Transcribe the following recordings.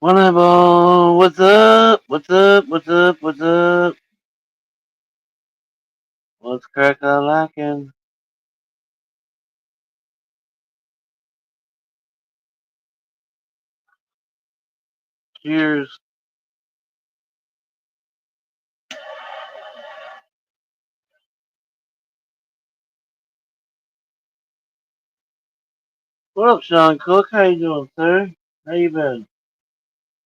Wonderful. What's up? What's up? What's up? What's up? What's crack a lacking? Cheers. What up, Sean Cook? How you doing, sir? How you been?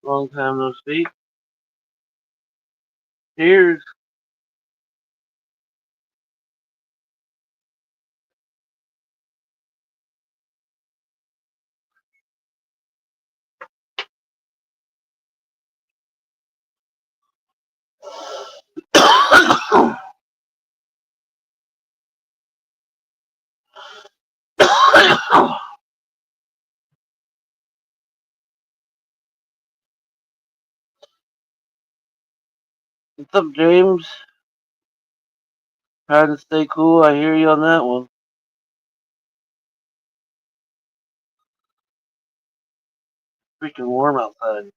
Long time no speak. Cheers. What's up, James? Trying to stay cool. I hear you on that one. Freaking warm outside.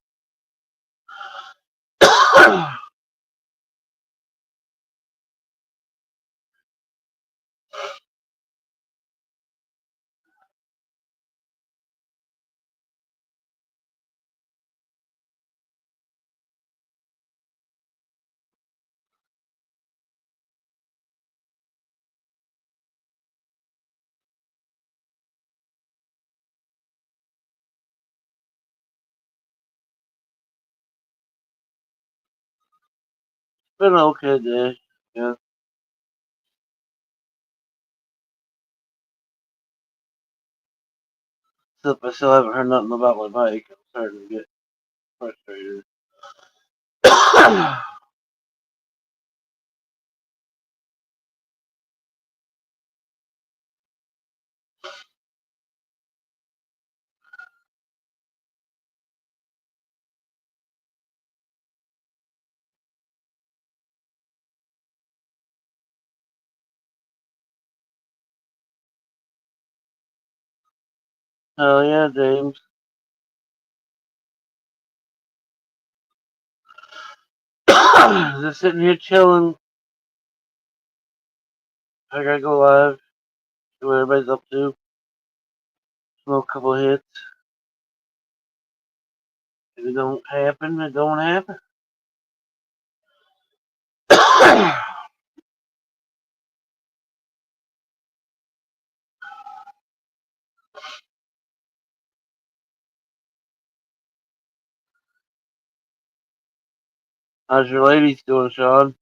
Been an okay day. Yeah. Except I still haven't heard nothing about my bike. I'm starting to get frustrated. Hell yeah, James. Just sitting here chilling. I gotta go live. See what everybody's up to. Smoke a couple hits. If it don't happen, it don't happen. How's your ladies doing, Sean?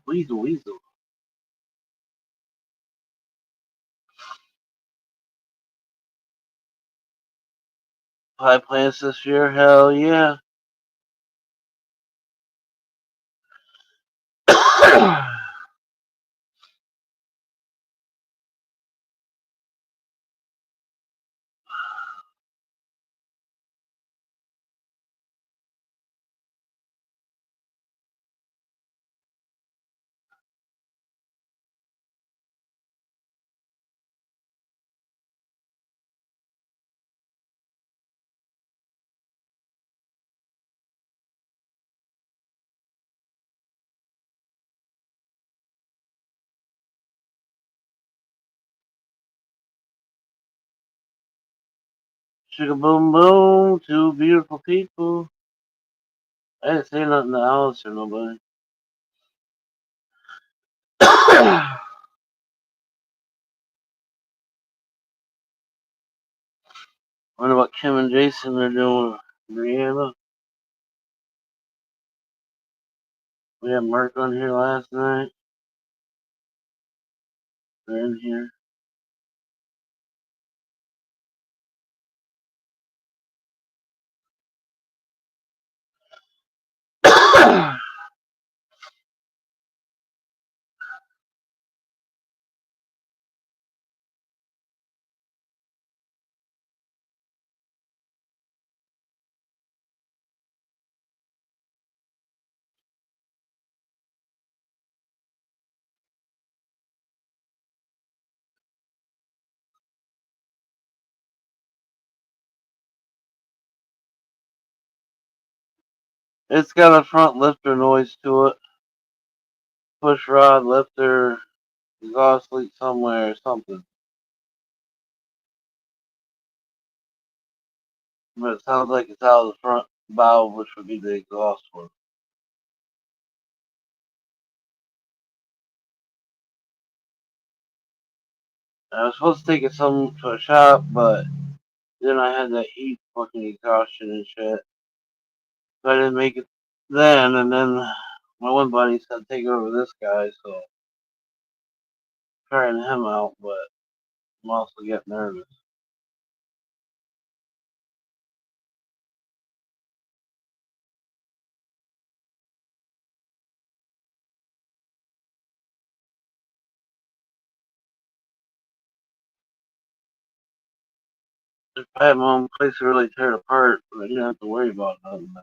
Weasel, weasel. High plans this year? Hell yeah. Sugar boom boom, two beautiful people. I didn't say nothing to Alice or nobody. Wonder what Kim and Jason are doing with Brianna. We had Mark on here last night. They're in here. It's got a front lifter noise to it. Push rod lifter, exhaust leak somewhere or something. But it sounds like it's out of the front valve, which would be the exhaust one. I was supposed to take it to a shop, but then I had that heat fucking exhaustion and shit. So I didn't make it then, and then my one buddy said take it over to this guy, so trying him out, but I'm also getting nervous. If I had my own place to really tear it apart, I didn't have to worry about nothing.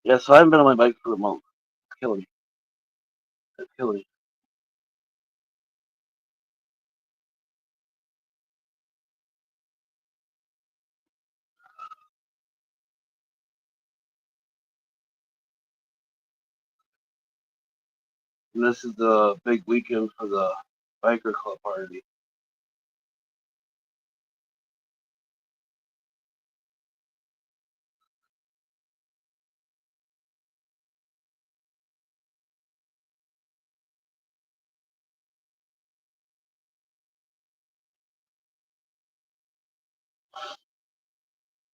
Yeah, so I haven't been on my bike for a month. It's killing me. It's killing me. And this is the big weekend for the biker club party.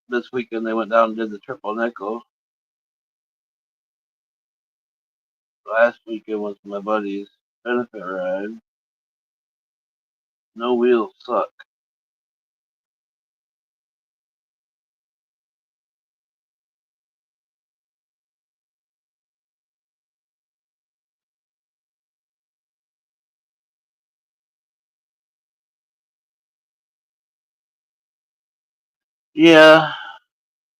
This weekend they went down and did the triple nickel. Last weekend was my buddy's benefit ride. No wheels suck. Yeah,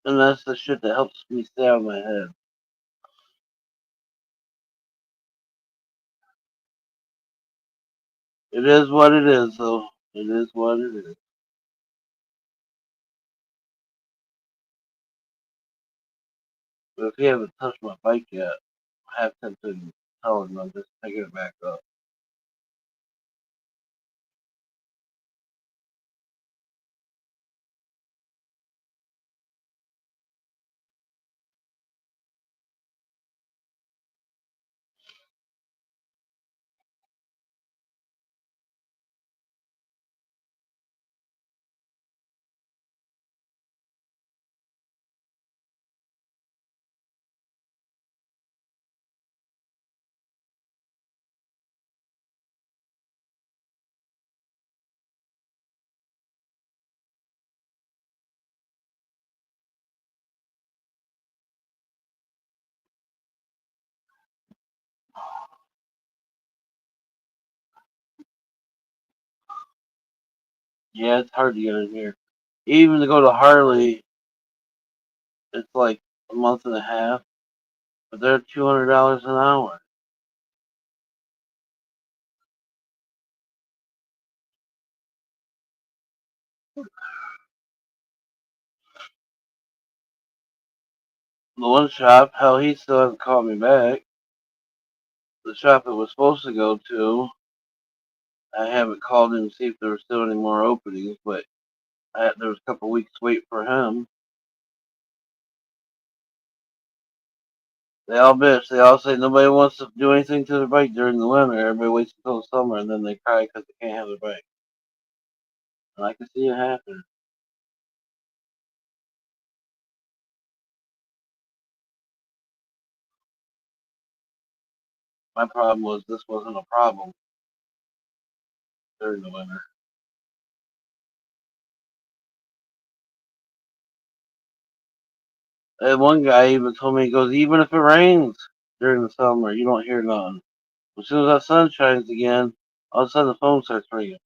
and that's the shit that helps me stay out of my head. It is what it is, though. It is what it is. But if he haven't touched my bike yet, I have tempted to tell him I'm just picking it back up. Yeah, it's hard to get in here. Even to go to Harley, it's like a month and a half, but they're $200 an hour. The one shop, hell, he still hasn't called me back. The shop it was supposed to go to, I haven't called him to see if there were still any more openings, but there was a couple weeks wait for him. They all bitch. They all say nobody wants to do anything to their bike during the winter. Everybody waits until the summer, and then they cry because they can't have their bike. And I can see it happen. My problem was this wasn't a problem during the winter. And one guy even told me, he goes, even if it rains during the summer, you don't hear none. As soon as that sun shines again, all of a sudden the phone starts ringing.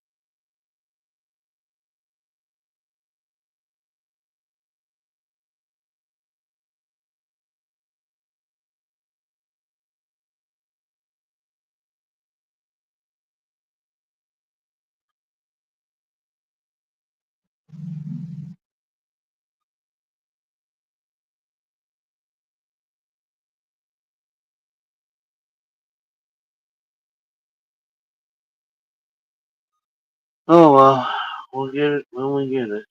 Oh well, we'll get it when we get it.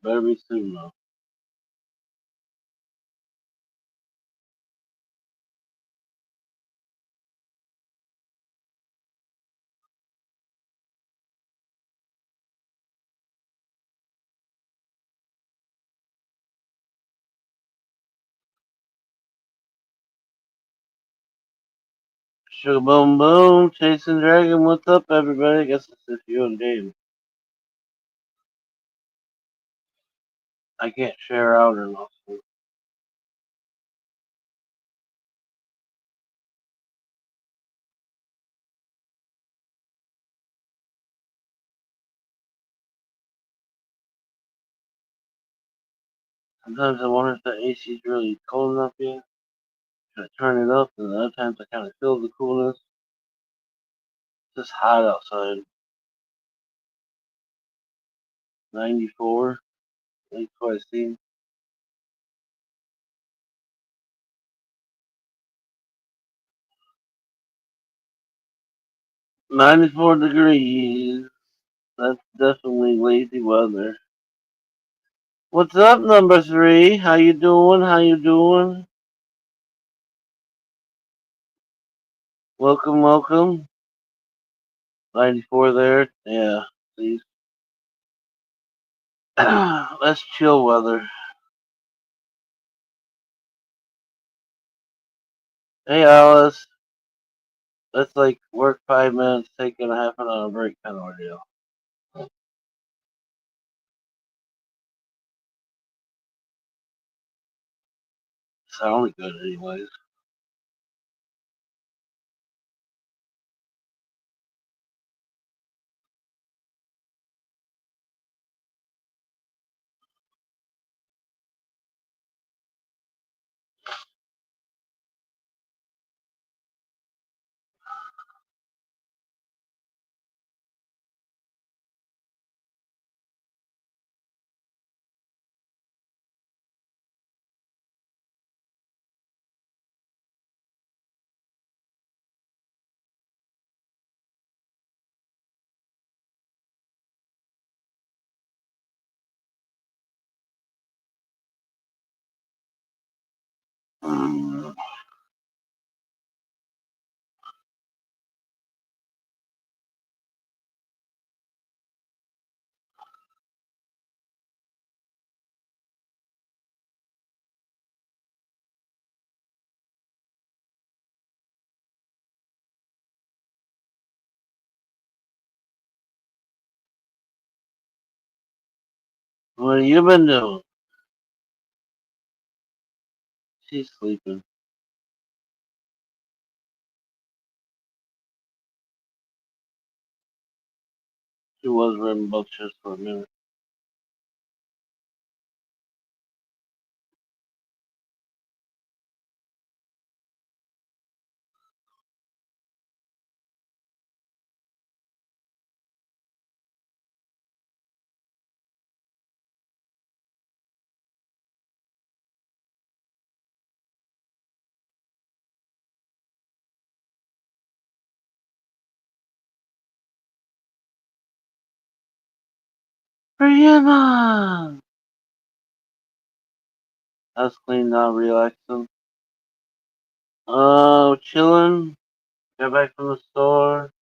Better be soon though. Sugar boom boom, chasing dragon. What's up, everybody? I guess it's just you and Dave. I can't share out or nothing. Sometimes I wonder if the AC is really cold enough yet. Should I turn it up? And other times I kind of feel the coolness. It's just hot outside. 94. That's what I see. 94 degrees. That's definitely lazy weather. What's up, number three? How you doing? How you doing? Welcome, welcome. 94 there. Yeah, please. That's chill weather. Hey, Alice. That's like work 5 minutes, taking a half an hour break kind of ordeal. Sounded good, anyways. Mm. What have you been doing? She's sleeping. He was rambunctious for a minute. Brianna! I was clean now, relaxing. Oh, chilling. Got back from the store,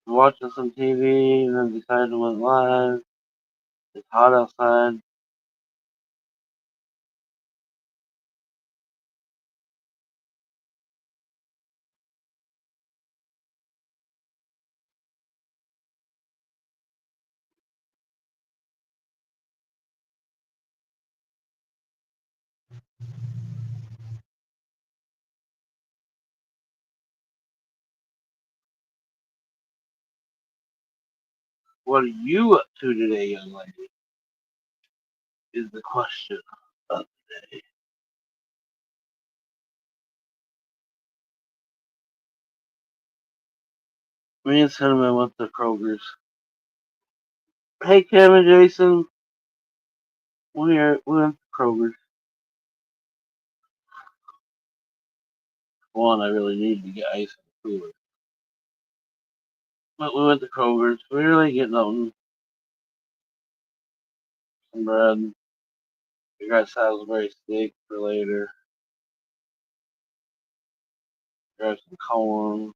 watching some TV, and then decided to went live. It's hot outside. What are you up to today, young lady? Is the question of the day. Me and Cinnamon went to Kroger's. Hey, Kevin, Jason, we went to Kroger's. One, I really needed to get ice in the cooler. But we went to Kroger's. We really get nothing. Some bread. We got Salisbury steak for later. Grab some corn,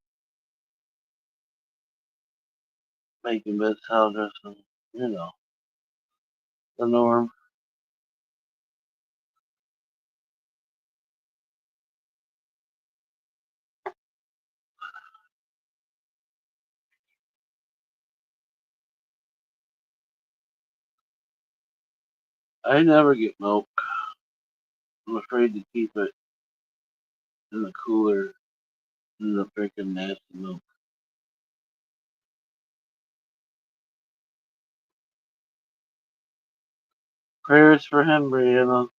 bacon bits, salad dressing. You know, the norm. I never get milk. I'm afraid to keep it in the cooler. End up drinking nasty milk. Prayers for him, Brianna.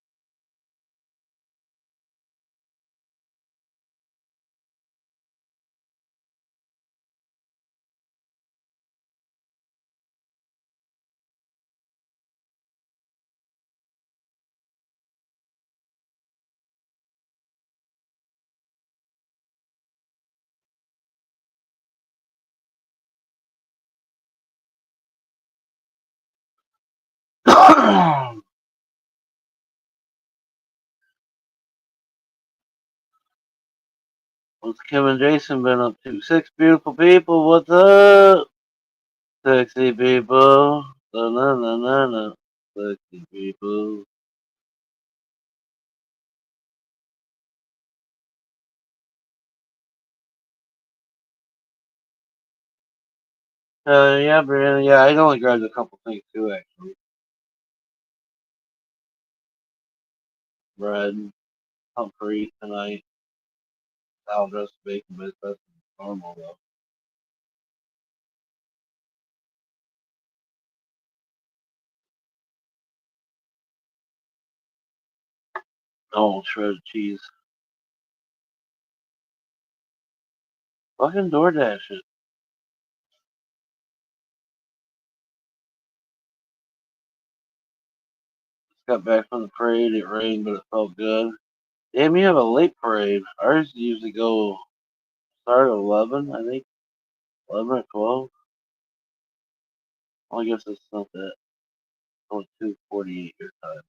What's Kim and Jason been up to? Six beautiful people, what's up? Sexy people. Na na na na na. Sexy people. Yeah, Brianna. Yeah, I only grabbed a couple things too, actually. Bread, Humphrey tonight, salad dressed bacon, but that's normal though. Oh, shredded cheese. Fucking DoorDash it. Just got back from the parade. It rained, but it felt good. Damn, you have a late parade. Ours usually go start at 11, I think. 11 or 12. Well, I guess it's not that. Only 2:48 your time.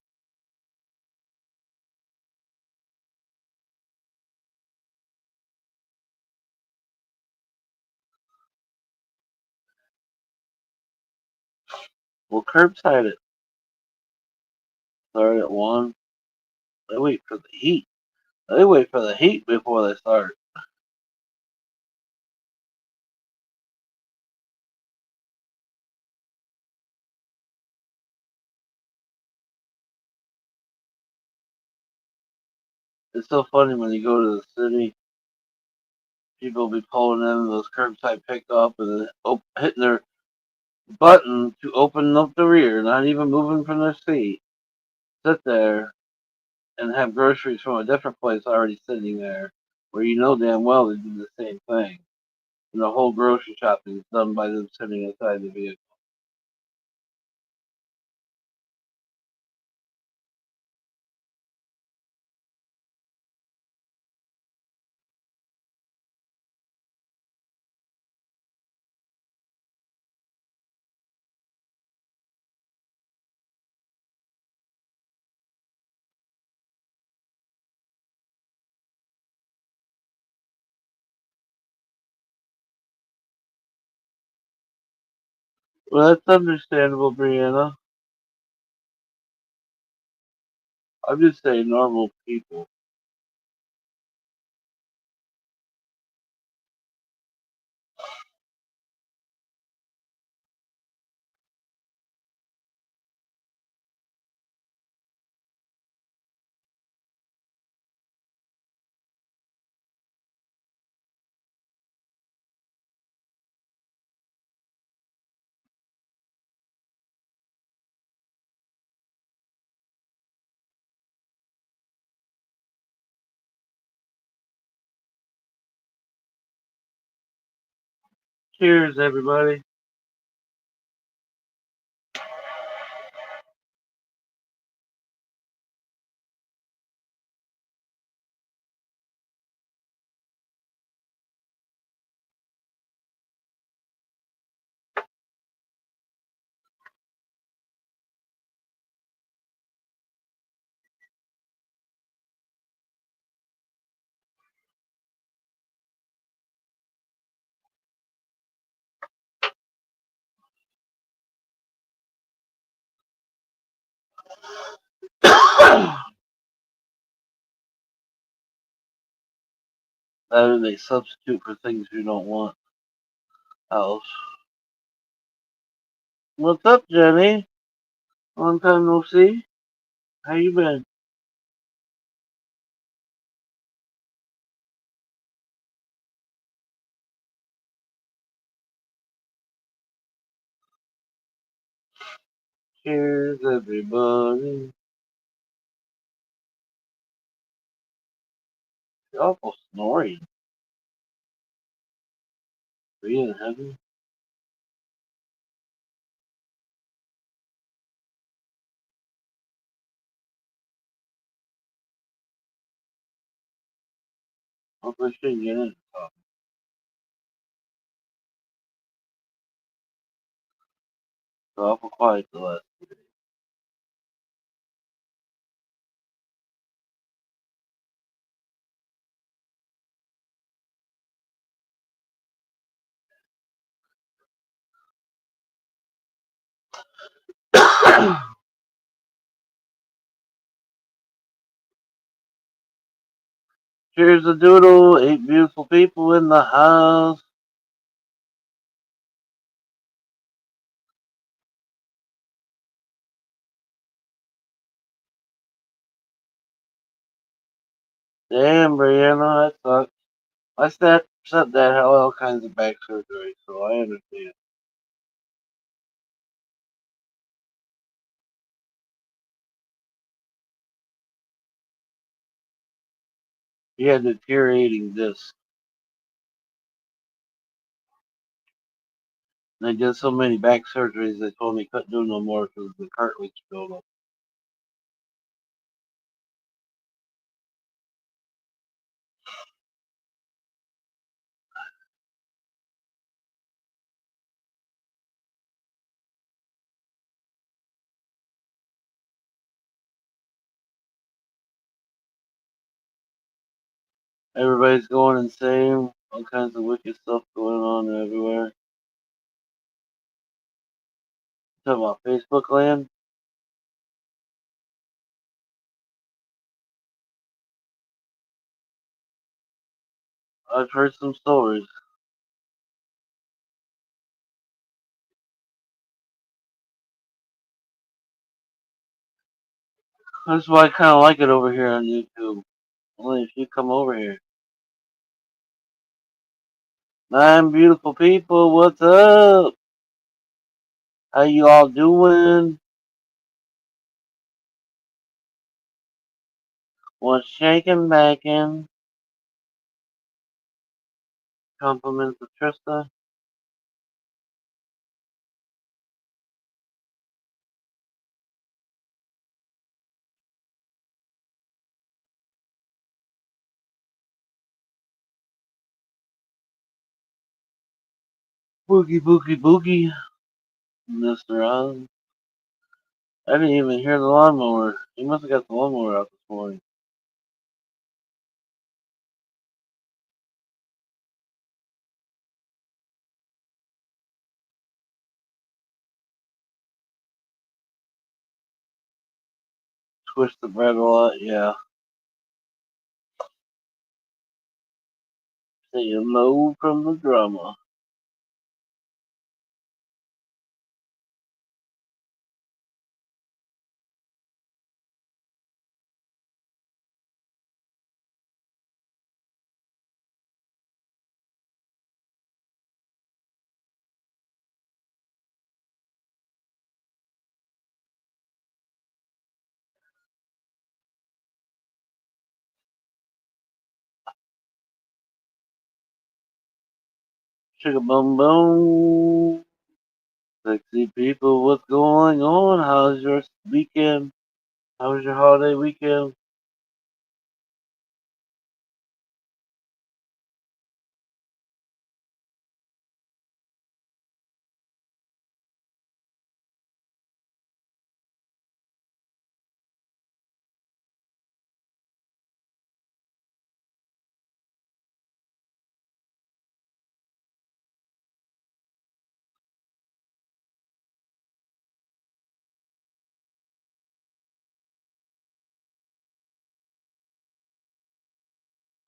Well, curbside it. Start at 1. They wait for the heat. They wait for the heat before they start. It's so funny when you go to the city, people will be pulling in those curbside pickup and then hitting their button to open up the rear, not even moving from their seat, sit there and have groceries from a different place already sitting there, where you know damn well they do the same thing. And the whole grocery shopping is done by them sitting inside the vehicle. Well, that's understandable, Brianna. I'm just saying normal people. Cheers, everybody. That is a substitute for things you don't want else. What's up, Jenny? Long time no see. How you been? Cheers, everybody. You're awful snoring. Are you in heaven? Hope I shouldn't get in. It's awful quiet the last. Cheers a doodle. 8 beautiful people in the house. Damn, Brianna, that sucks. My stepdad had all kinds of back surgery, so I understand. He had deteriorating discs. And I did so many back surgeries, they told me couldn't do no more because the cartilage built up. Everybody's going insane. All kinds of wicked stuff going on everywhere. Talking about Facebook land. I've heard some stories. That's why I kind of like it over here on YouTube. Only if you come over here. 9 beautiful people, what's up? How you all doing? What's shaking, bacon? Compliments of Trista. Boogie, boogie, boogie. Mr. Oz. I didn't even hear the lawnmower. He must have got the lawnmower out this morning. Twist the bread a lot, yeah. Saying low from the drama. Sugar boom boom. Sexy people, what's going on? How's your weekend? How was your holiday weekend?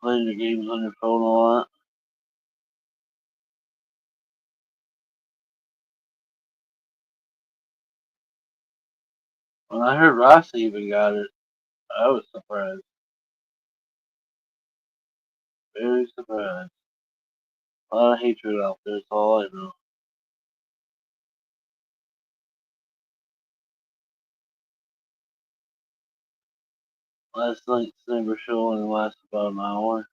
Playing your games on your phone a lot. When I heard Rossi even got it, I was surprised. Very surprised. A lot of hatred out there, that's all I know. Last night's Sniper show only lasted about an hour.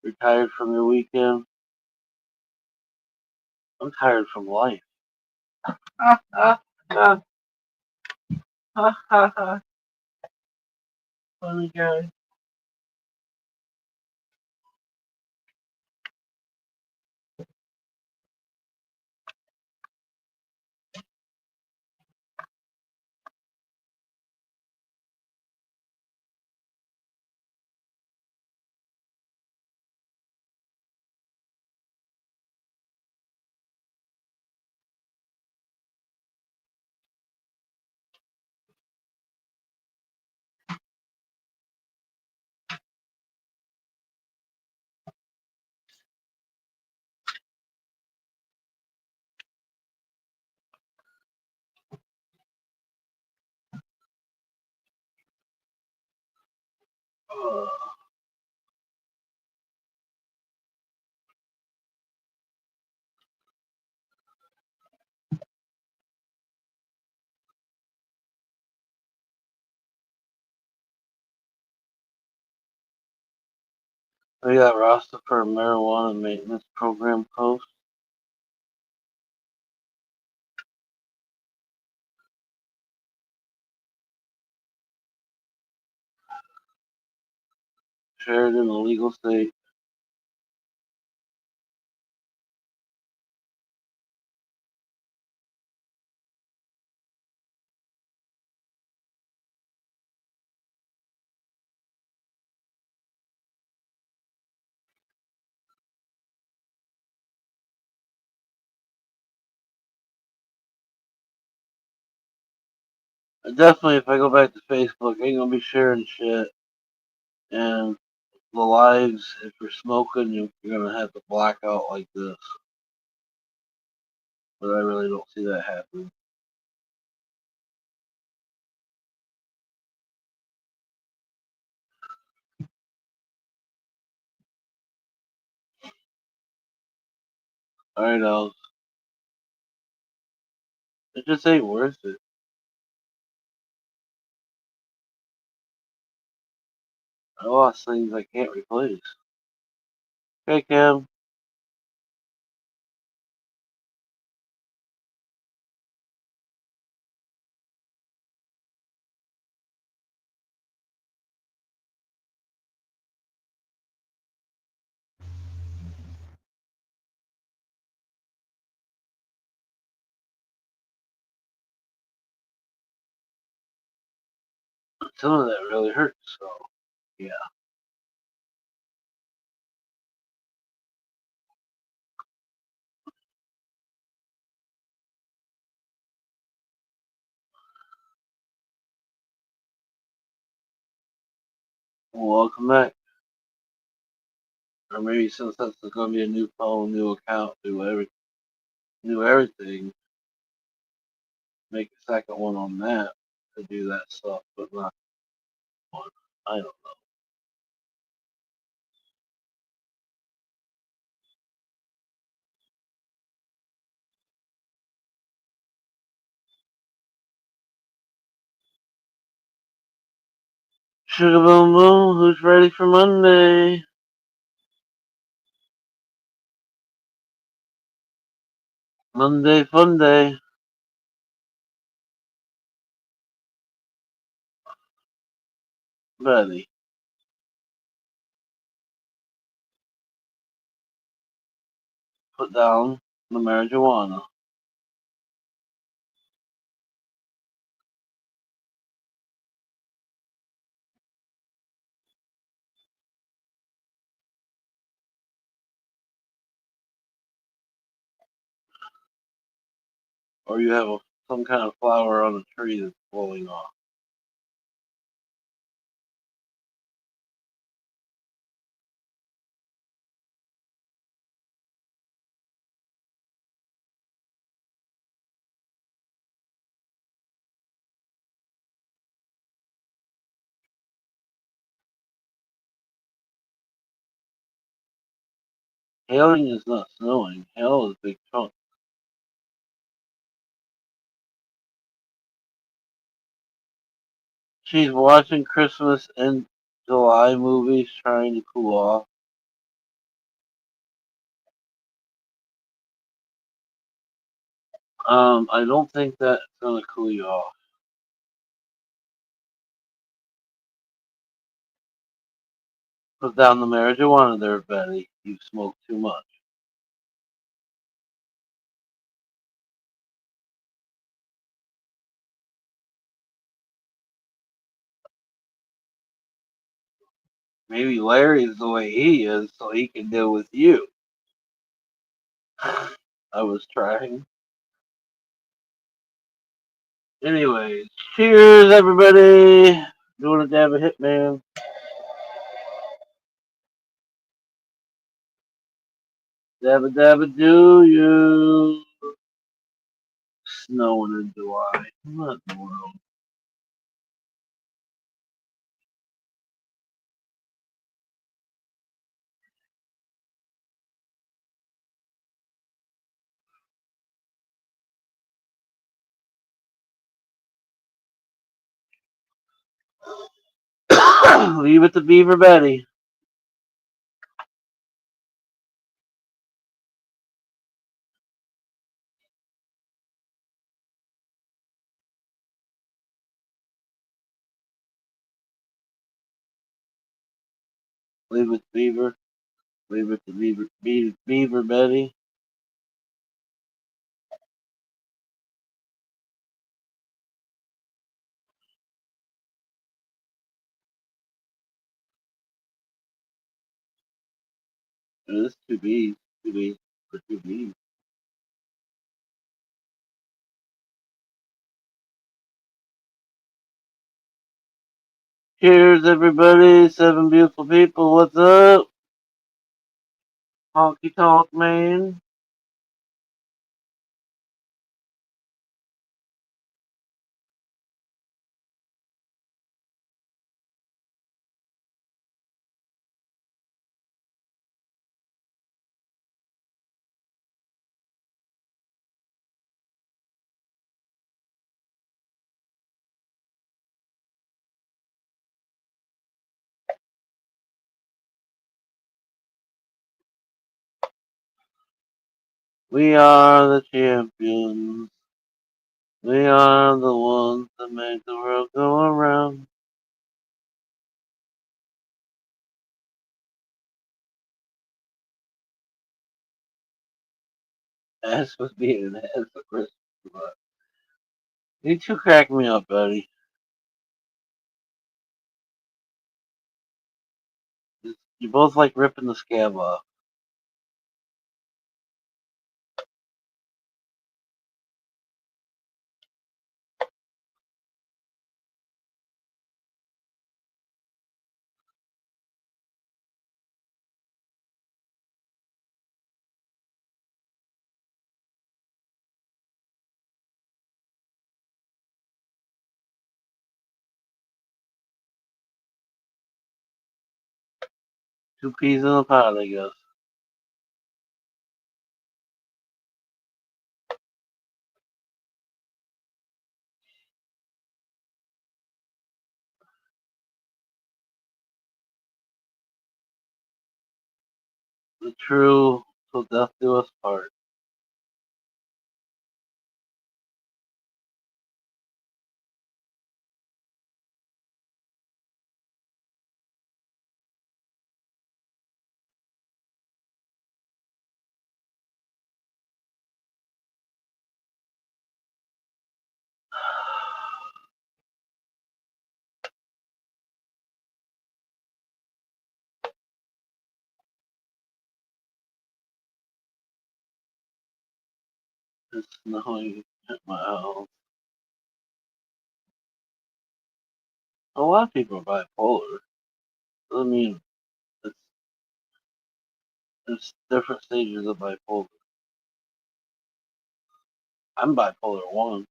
You're tired from your weekend? I'm tired from life. Ha ha ha ha ha ha. Funny guy. We got roster for a marijuana maintenance program post. Shared in a legal state. Definitely, if I go back to Facebook, I ain't gonna be sharing shit. And the lives, if you're smoking, you're gonna have to black out like this. But I really don't see that happening. I know. It just ain't worth it. I lost things I can't replace. Hey, Kim. Some of that really hurts, so yeah. Welcome back. Or maybe since that's going to be a new phone, new account, new everything, make a second one on that to do that stuff, but not one. I don't know. Sugar boom boom, who's ready for Monday? Monday fun day. Betty, put down the marijuana. Or you have some kind of flower on a tree that's blowing off. Hailing is not snowing. Hail is big chunks. She's watching Christmas and July movies trying to cool off. I don't think that's gonna cool you off. Put down the marijuana there, Betty. You smoke too much. Maybe Larry's the way he is, so he can deal with you. I was trying. Anyways, cheers, everybody. Doing a dab of Hitman. Dabba dabba do you. Snowing in July. What in the world? Leave it to Beaver Betty. Leave it to Beaver. Leave it to Beaver Betty. There's two bees. Two bees for two bees. Cheers, everybody. Seven beautiful people. What's up? Honky tonk, man. We are the champions. We are the ones that make the world go around. Ass was being an ass for Christmas. But you two crack me up, buddy. You both like ripping the scab off. 2 peas in a pod, I guess. The true till death do us part. It's snowing at my house. A lot of people are bipolar. I mean, it's, it's different stages of bipolar. I'm bipolar 1.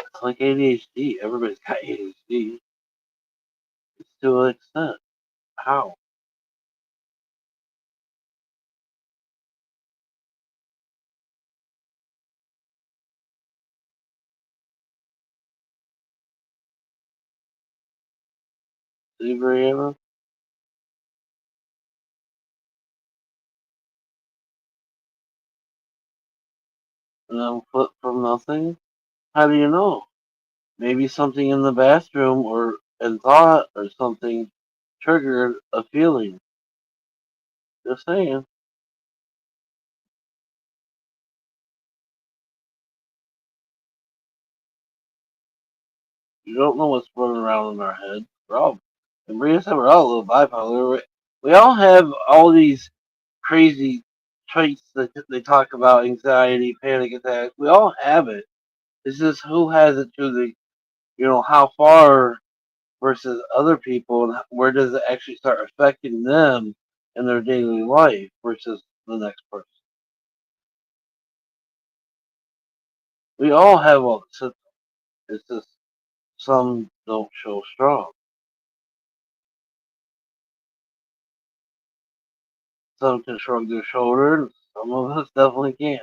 It's like ADHD. Everybody's got ADHD. It's to an extent. How? Zebra. And then flip from nothing? How do you know? Maybe something in the bathroom or in thought or something triggered a feeling. Just saying. You don't know what's running around in our heads. And Bria said we're all a little bipolar. We all have all these crazy traits that they talk about: anxiety, panic attacks. We all have it. It's just who has it to how far versus other people, and where does it actually start affecting them in their daily life versus the next person. We all have all the symptoms. It's just some don't show strong. Some can shrug their shoulders. Some of us definitely can't.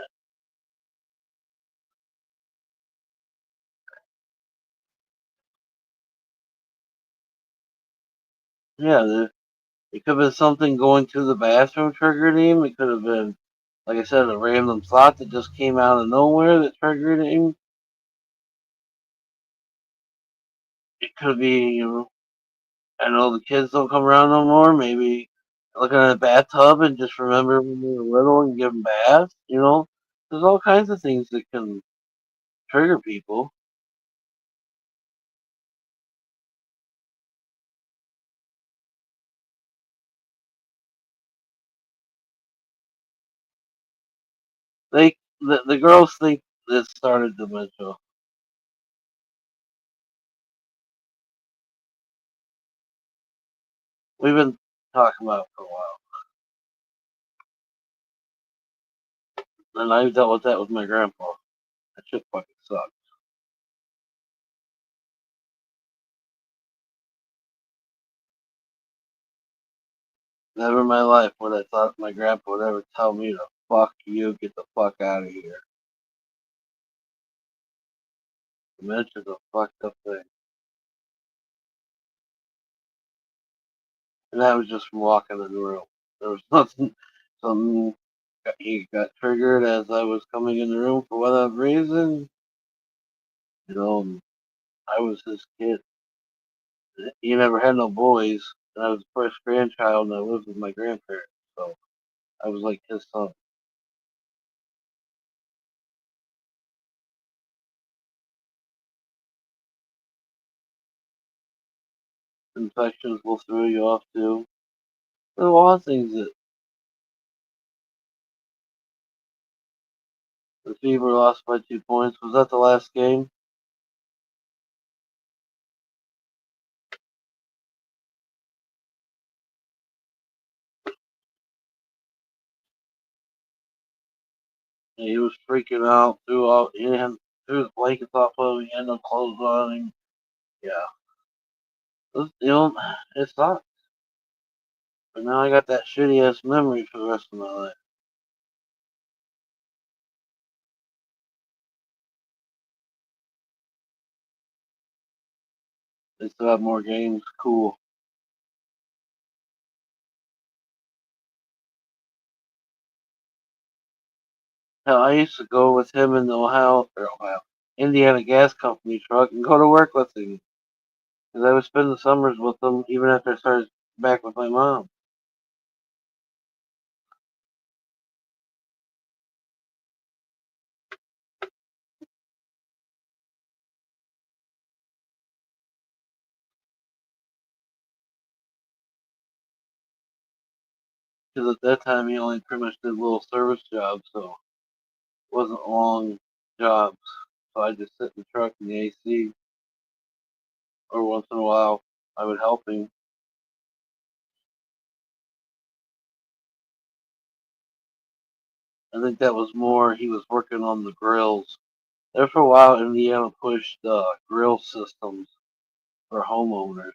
Yeah, it could have been something going to the bathroom triggered him. It could have been, like I said, a random thought that just came out of nowhere that triggered him. It could be, I know the kids don't come around no more. Maybe looking at a bathtub and just remember when they were little and give them baths. There's all kinds of things that can trigger people. The girls think that started dementia. We've been talking about it for a while, and I dealt with that with my grandpa. That shit fucking sucks. Never in my life would I thought my grandpa would ever tell me to fuck you, get the fuck out of here. Dementia's a fucked up thing. and that was just from walking in the room. There was nothing. Something he got triggered as I was coming in the room for whatever reason. You know, I was his kid. He never had no boys, and I was the first grandchild, and I lived with my grandparents, so I was like his son. Infections will throw you off too. There are a lot of things that the Fever lost by 2 points. Was that the last game? And he was freaking out, threw his blankets off of him, he had no clothes on him. Yeah. It sucked. But now I got that shitty ass memory for the rest of my life. They still have more games. Cool. Hell, I used to go with him in the Indiana Gas Company truck and go to work with him. Because I would spend the summers with him even after I started back with my mom. Because at that time he only pretty much did little service jobs, so it wasn't long jobs. So I just sit in the truck in the AC, or once in a while I would help him. I think that was more he was working on the grills. There for a while, Indiana pushed grill systems for homeowners,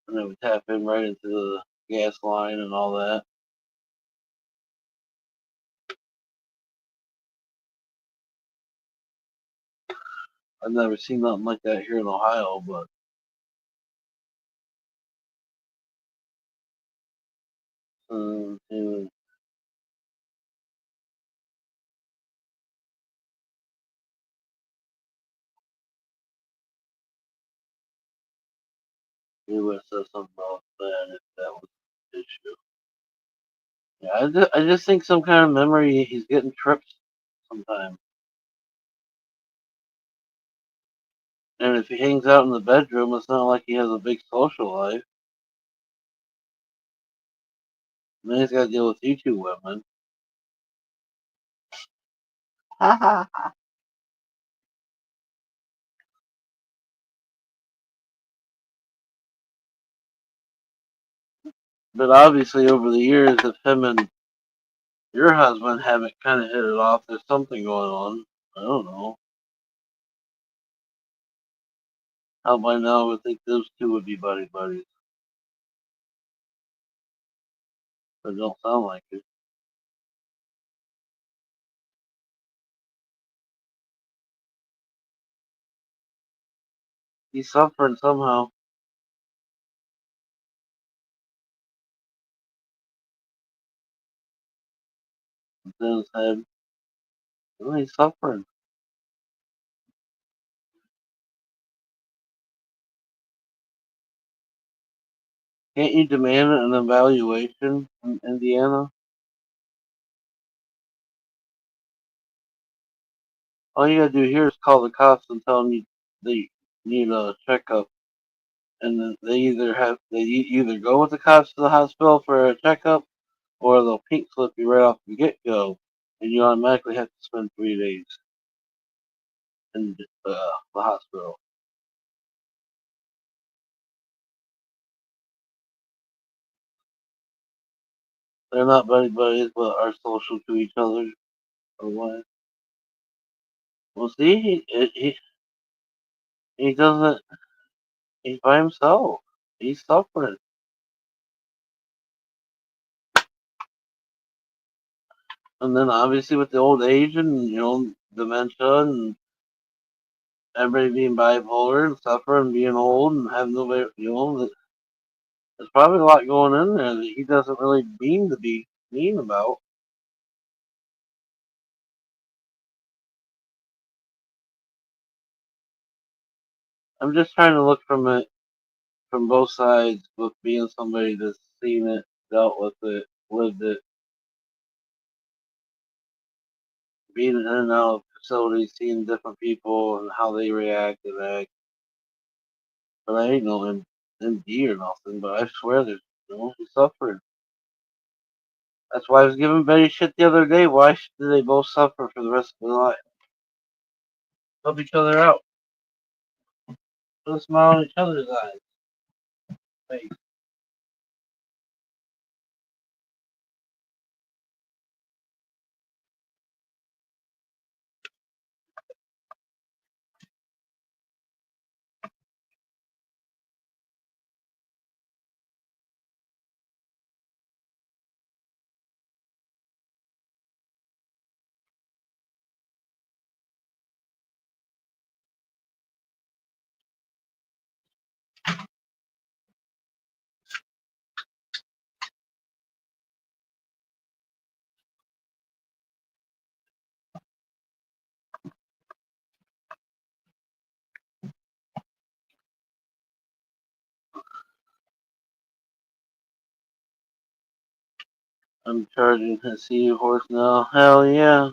and they would tap in right into the gas line and all that. I've never seen nothing like that here in Ohio, but uh, he would have said something about that if that was the issue. Yeah, I just think some kind of memory. He's getting trips sometimes, and if he hangs out in the bedroom, it's not like he has a big social life. And then he's got to deal with you two women. But obviously, over the years, if him and your husband haven't kind of hit it off, there's something going on. I don't know. How by now I would think those two would be buddy buddies, but it don't sound like it. He's suffering somehow. Within his head. Well, he's suffering. Can't you demand an evaluation from Indiana? All you gotta do here is call the cops and tell them they need a checkup, and then they either go with the cops to the hospital for a checkup, or they'll pink slip you right off the get go, and you automatically have to spend 3 days in the hospital. They're not buddy buddies, but are social to each other, or what? Well, see, he doesn't. He's by himself. He's suffering, and then obviously with the old age, and dementia and everybody being bipolar and suffering and being old and having nobody, there's probably a lot going in there that he doesn't really mean to be mean about. I'm just trying to look from it from both sides with being somebody that's seen it, dealt with it, lived it, being in and out of facilities, seeing different people and how they react and act. But I ain't no MD or nothing, but I swear there's he's suffering. That's why I was giving Betty shit the other day. Why do they both suffer for the rest of their life? Help each other out. Put a smile in each other's eyes. Face. I'm charging a sea horse now. Hell yeah.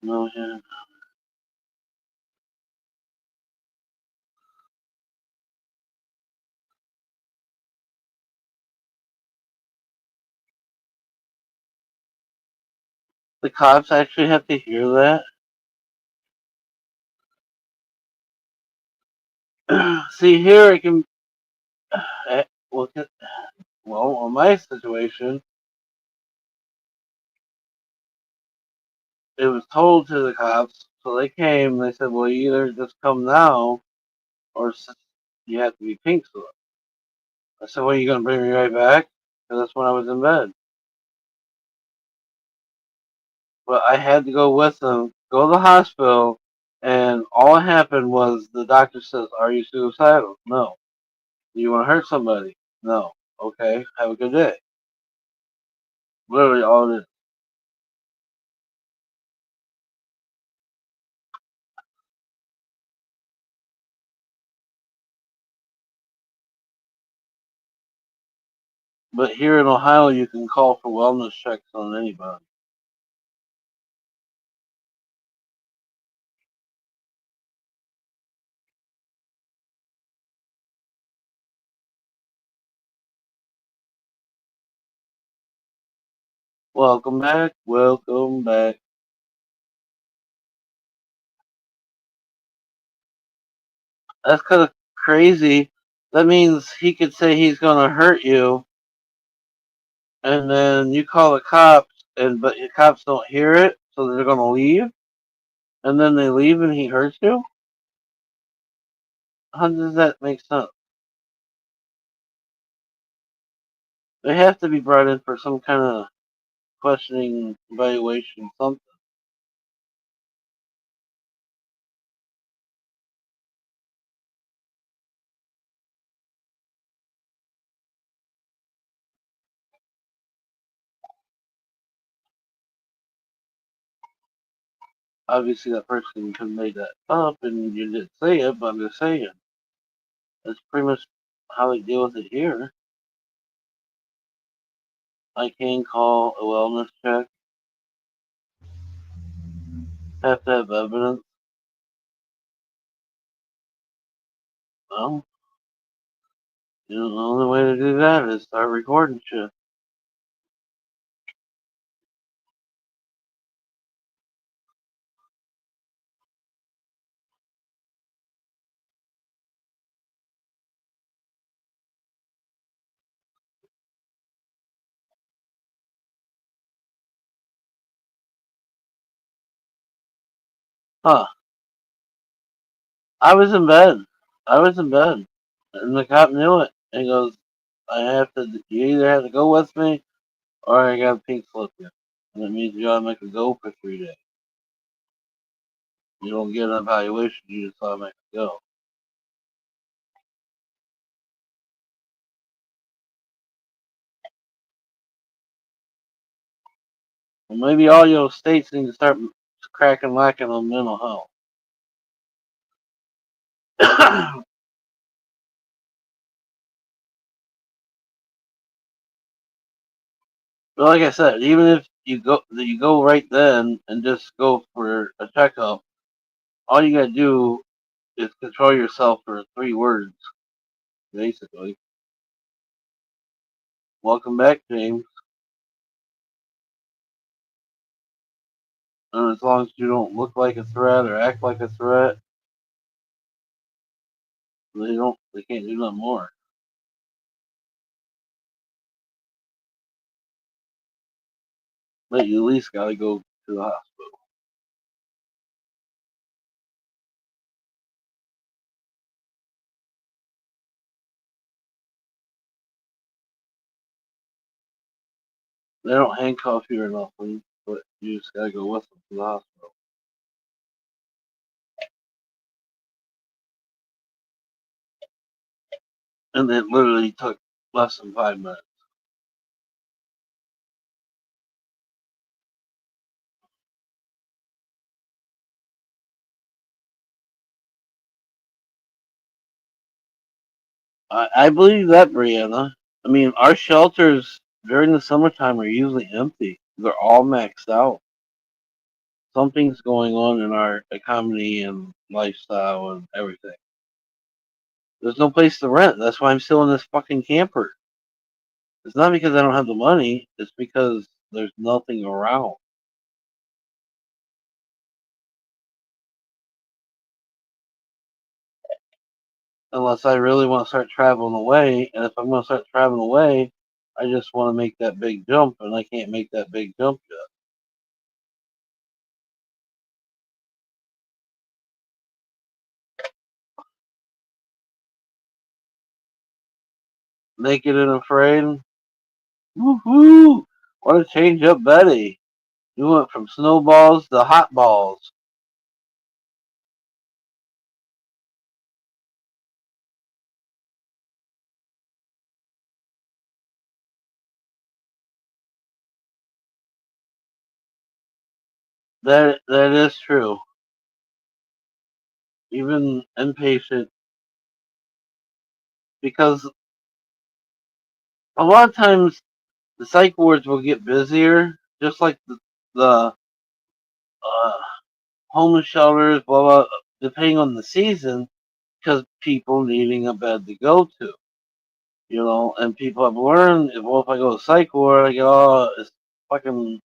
No yeah. The cops actually have to hear that. See here, I can look at well on my situation. It was told to the cops, so they came. They said, "Well, you either just come now, or you have to be pink slip." I said, "Well, you gonna bring me right back?" Because that's when I was in bed. But I had to go with them, go to the hospital, and all that happened was the doctor says, "Are you suicidal?" No. Do you want to hurt somebody? No. Okay. Have a good day. Literally all it is. But here in Ohio, you can call for wellness checks on anybody. Welcome back. Welcome back. That's kind of crazy. That means he could say he's going to hurt you, and then you call the cops, and but the cops don't hear it, so they're going to leave, and then they leave and he hurts you. How does that make sense? They have to be brought in for some kind of questioning, evaluation, something. Obviously, that person could have made that up, and you didn't say it, but I'm just saying. That's pretty much how they deal with it here. I can call a wellness check, have to have evidence. Well, the only way to do that is start recording shit. Huh. I was in bed. I was in bed. And the cop knew it. And he goes, you either have to go with me or I gotta pink slip you. And it means you gotta make a go for 3 days. You don't get an evaluation, you just automatically go. Well, maybe all your states need to start cracking lacking on mental health. But like I said, even if you go right then and just go for a checkup, all you gotta do is control yourself for 3 words, basically. Welcome back, James. And as long as you don't look like a threat or act like a threat, they can't do nothing more. But you at least gotta go to the hospital. They don't handcuff you or nothing, but you just gotta go with them to the hospital. And it literally took less than 5 minutes. I believe that, Brianna. I mean, our shelters during the summertime are usually empty. They're all maxed out. Something's going on in our economy and lifestyle and everything. There's no place to rent. That's why I'm still in this fucking camper. It's not because I don't have the money. It's because there's nothing around. Unless I really want to start traveling away. And if I'm going to start traveling away, I just want to make that big jump, and I can't make that big jump yet. Naked and afraid. Woohoo! What a change up, Betty. You went from snowballs to hot balls. That is true. Even inpatient, because a lot of times the psych wards will get busier, just like the uh, homeless shelters, blah blah, depending on the season, because people needing a bed to go to. And people have learned, well, if I go to psych ward, I go, oh, it's fucking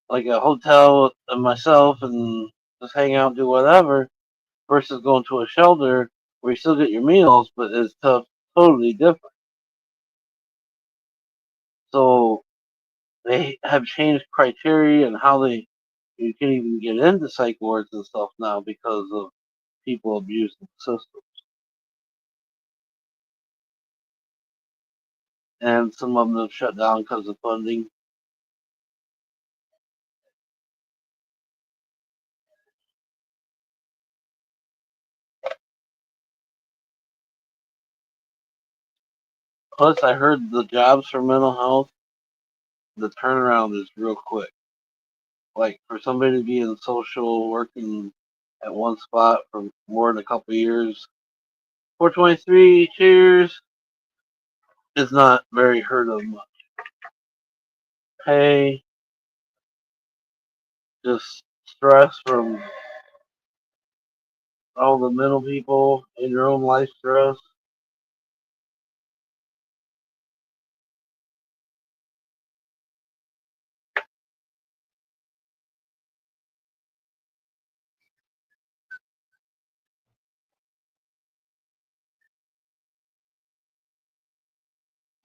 like a hotel and myself and just hang out, do whatever, versus going to a shelter where you still get your meals, but it's totally different. So they have changed criteria and how you can even get into psych wards and stuff now because of people abusing the system. And some of them have shut down because of funding. Plus, I heard the jobs for mental health, the turnaround is real quick. Like for somebody to be in social working at one spot for more than a couple of years, 423 cheers is not very heard of much. Pay, just stress from all the mental people in your own life stress.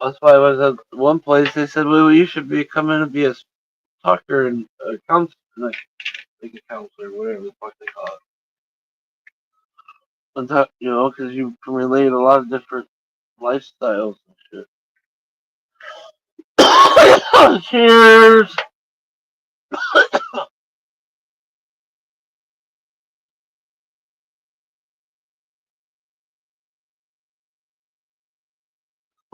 That's why I was at one place. They said, "Well, you should be coming to be a talker and a counselor, like a counselor, whatever the fuck they call it." And talk, because you can relate a lot of different lifestyles and shit. Cheers.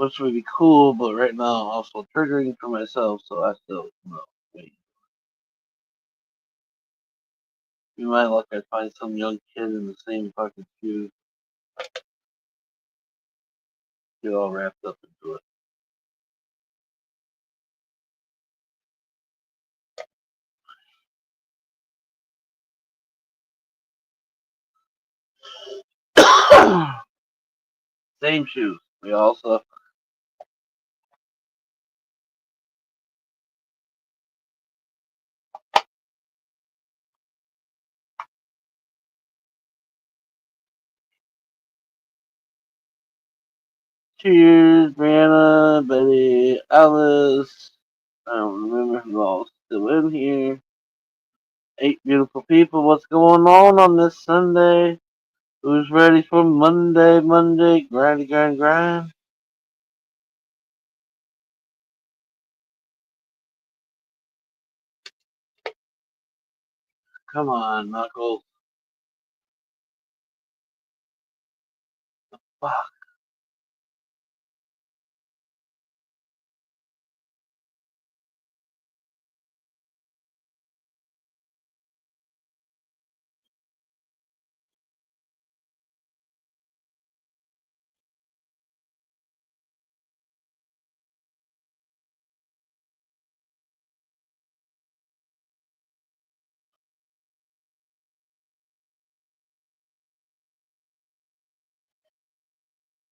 which would be cool, but right now I'm also triggering for myself, so I still wait. Be my luck, I'd find some young kid in the same fucking shoes, get all wrapped up into it. Same shoes. We also cheers, Brianna, Betty, Alice. I don't remember who all still in here. 8 beautiful people. What's going on this Sunday? Who's ready for Monday? Monday, grind, grind, grind. Come on, Knuckles. Fuck.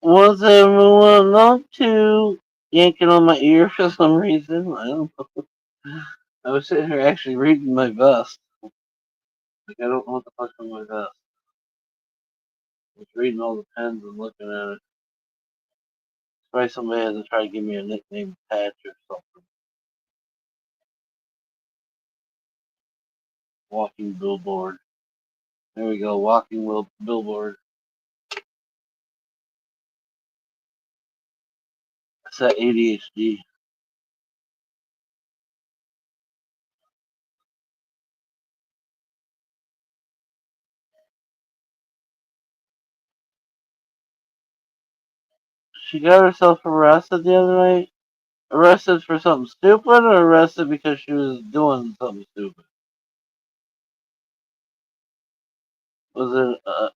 What's everyone up to? Yanking on my ear for some reason. I don't know. I was sitting here actually reading my vest. Like I don't know what the fuck's on my vest. I was reading all the pens and looking at it. Probably somebody had to try to give me a nickname patch or something. Walking billboard. There we go, walking billboard. It's that ADHD. She got herself arrested the other night. Arrested for something stupid, or arrested because she was doing something stupid? Was it?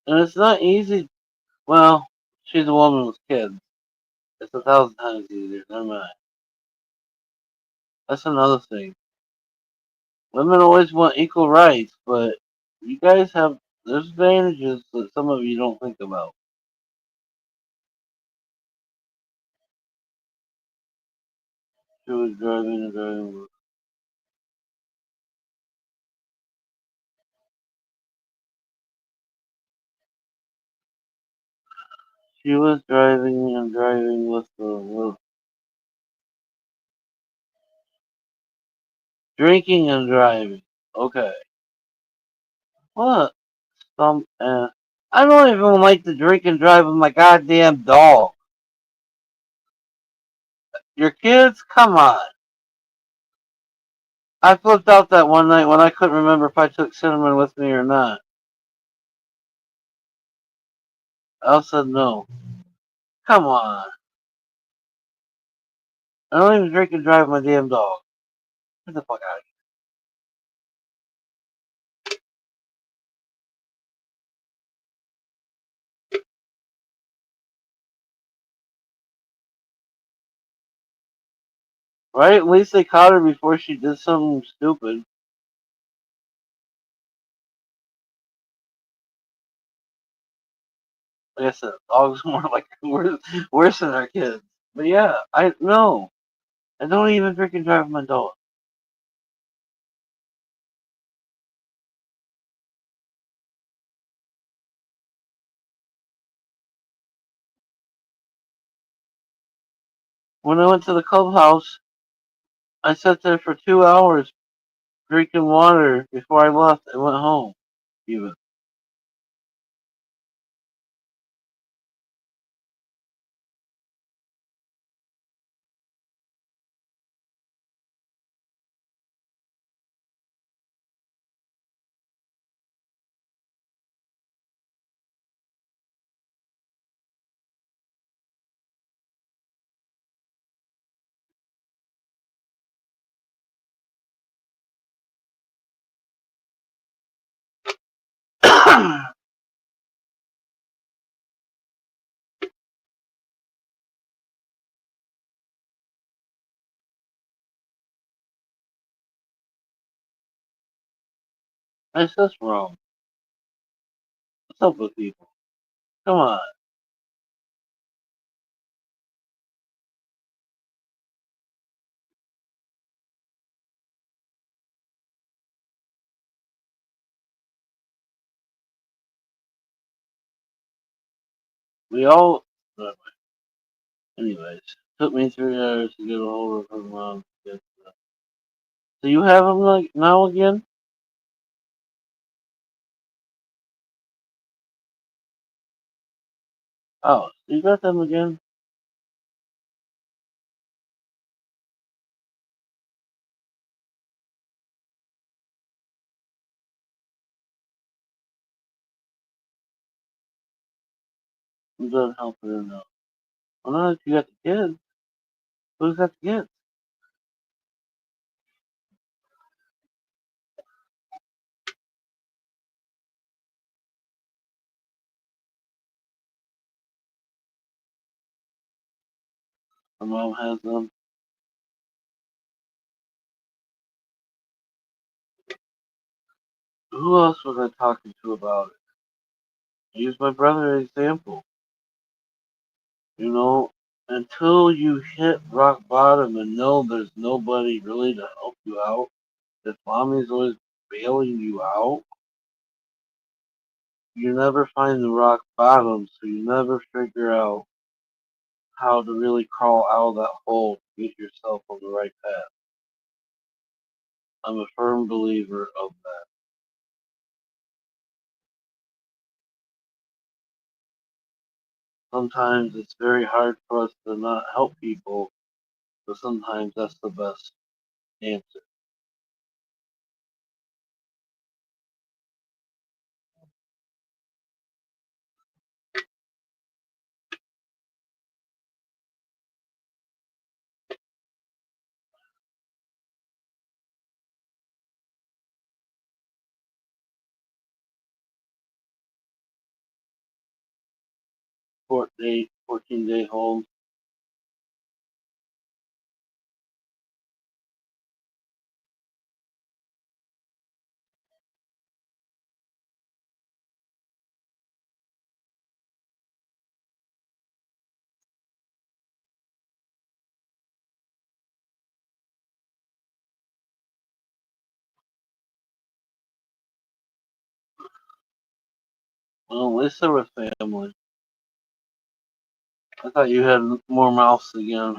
And it's not easy. Well, she's a woman with kids. It's 1,000 times easier. Never mind. That's another thing. Women always want equal rights, but you guys have there's advantages that some of you don't think about. She was driving and driving. She was driving and driving with the drinking and driving. Okay. What? I don't even like to drink and drive with my goddamn dog. Your kids? Come on. I flipped out that one night when I couldn't remember if I took Cinnamon with me or not. I said no. Come on. I don't even drink and drive my damn dog. Get the fuck out of here. Right? At least they caught her before she did something stupid. Like I said, dogs more like worse than our kids. But yeah, I no. I don't even drink and drive my dog. When I went to the clubhouse, I sat there for 2 hours drinking water before I left. I went home. Even That's just wrong. What's up with people? Come on. We all. Anyways, took me 3 hours to get a hold of her mom. So you have them like now again? Oh, you got them again? I'm done helping her now. Well, now that you got the kids, who's got the kids? Her mom has them. Who else was I talking to about it? I used my brother as an example. You know, until you hit rock bottom and know there's nobody really to help you out, that mommy's always bailing you out, you never find the rock bottom, so you never figure out how to really crawl out of that hole to get yourself on the right path. I'm a firm believer of that. Sometimes it's very hard for us to not help people, but sometimes that's the best answer. 14-day hold. Well, at least there was family. I thought you had more mouths again.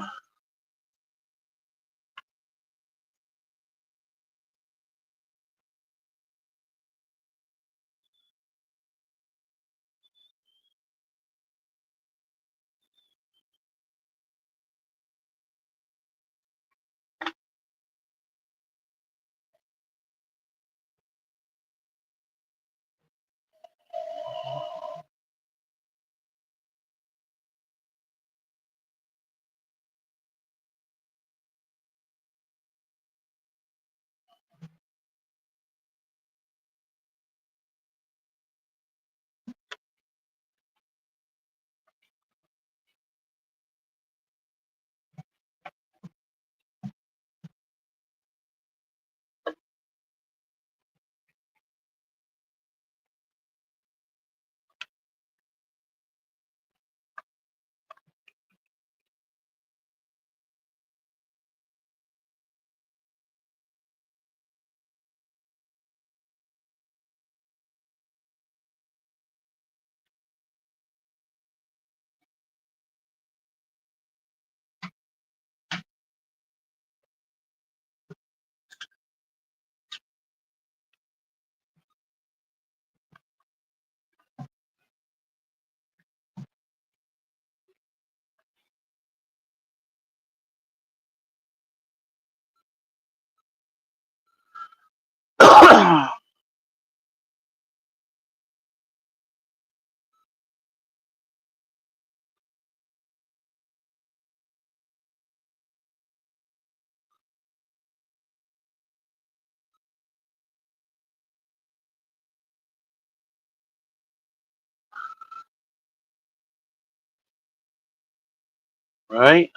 right?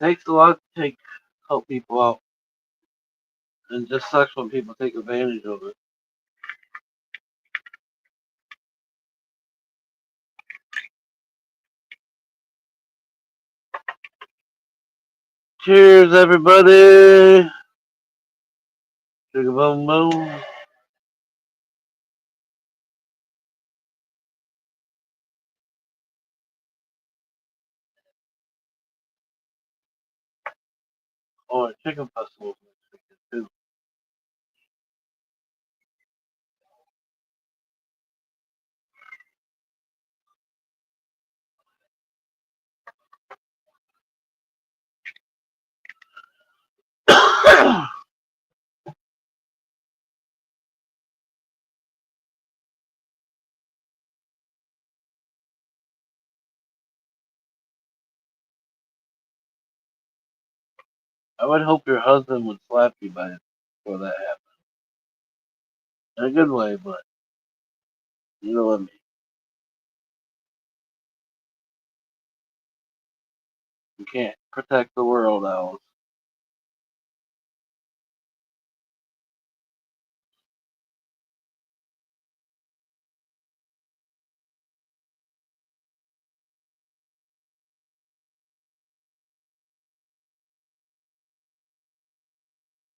Takes a lot to help people out, and just sucks when people take advantage of it. Cheers, everybody! Sugar boom boom. Oh, chicken festival next weekend too. I would hope your husband would slap you by it before that happened. In a good way, but you know what I mean. You can't protect the world, Alice.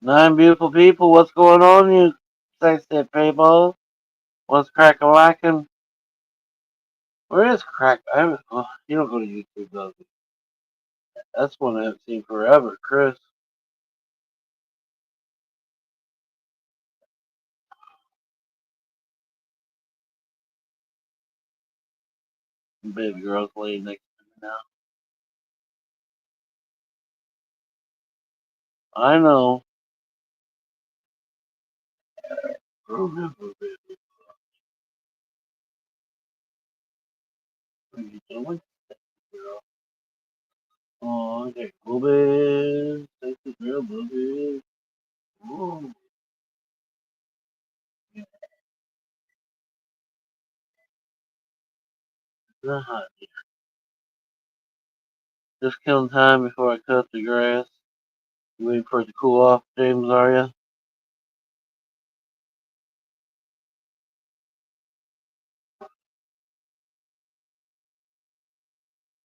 9 beautiful people, what's going on, you sexy people? What's crack a lacking? Where is crack? I haven't. Oh, you don't go to YouTube, does he? That's one I haven't seen forever, Chris. Baby girl's laying next to me now. I know. Remember, baby. What are you doing, girl? Oh, okay. Boobies. Sexy girl, boobies. Ooh. Uh-huh. Just killing time before I cut the grass. You waiting for it to cool off, James, are you?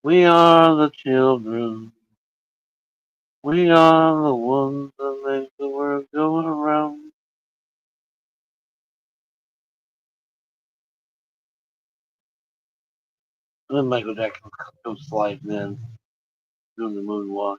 We are the children. We are the ones that make the world go around. And then Michael Jackson comes sliding in, doing the moonwalk.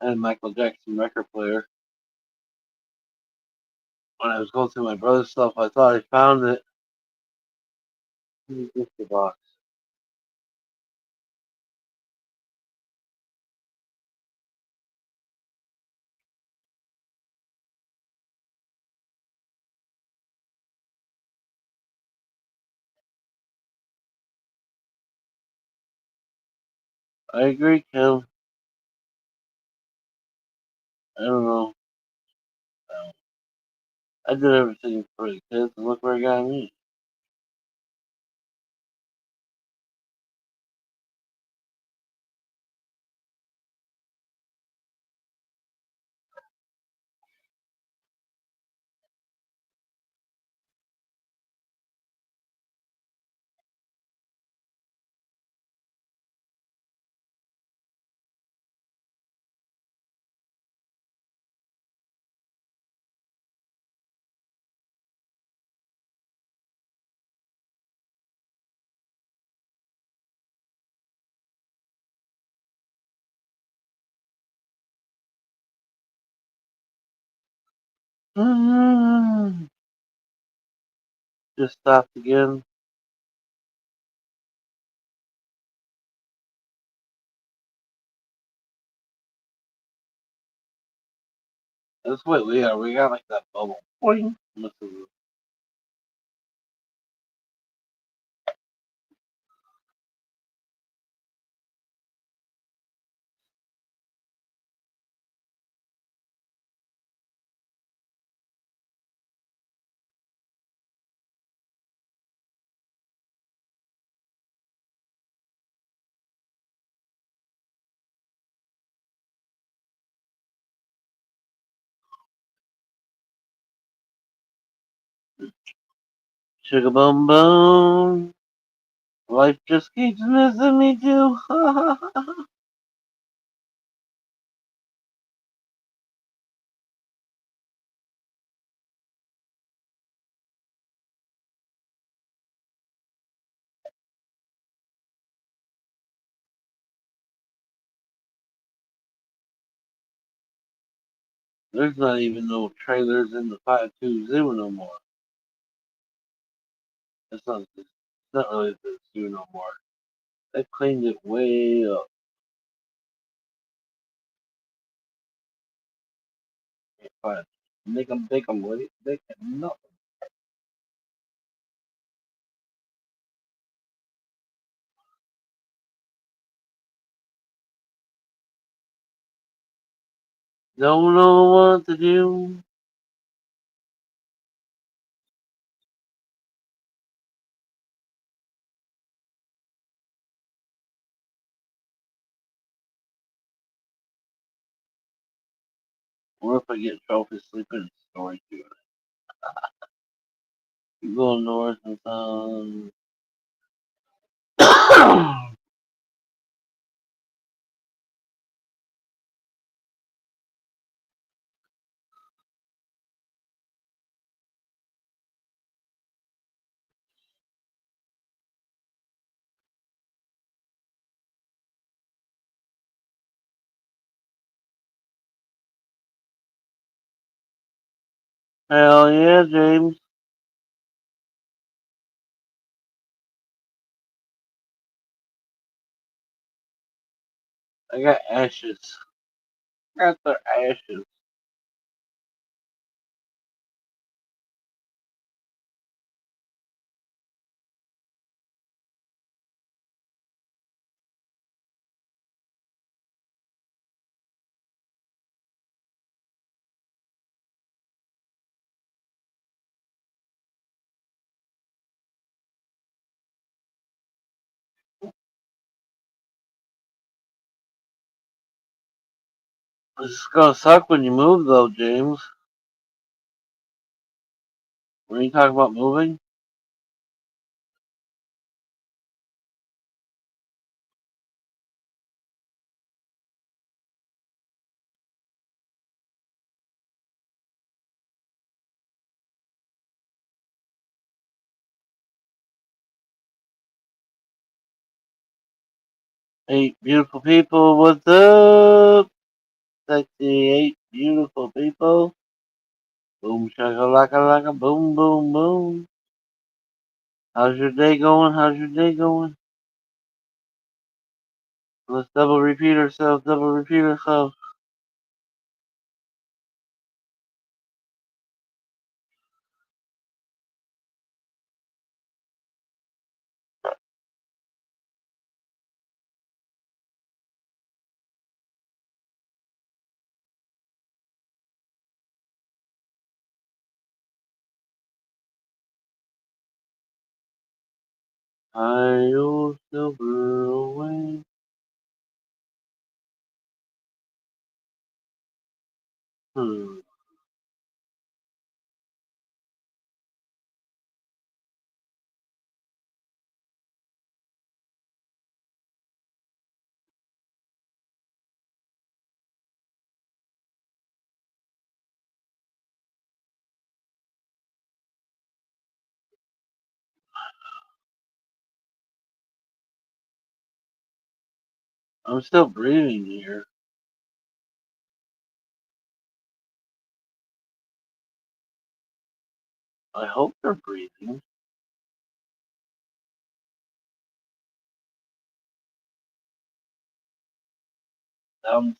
And Michael Jackson record player. When I was going through my brother's stuff, I thought I found it in the gift box. I agree, Kim. I don't know. I did everything for the kids, and look where it got me. Just stopped again. That's what we are. We got like that bubble. Boing. Sugar boom boom. Life just keeps missing me too. There's not even no trailers in the 520 no more. It's not really the zoo no more. They cleaned it way up. But make them big them with it. They can nothing. Don't know what to do. Or if I get trophy sleeping in storage unit. You go north and south. Hell yeah, James. I got ashes. I got their ashes. 'It's gonna suck when you move though, James. When you talk about moving, 8 beautiful people, what's up? Sexy 8 beautiful people. Boom shakalaka laka boom boom boom. How's your day going? How's your day going? Let's double repeat ourselves, double repeat ourselves. I'll silver away. Hmm. I'm still breathing here. I hope they're breathing.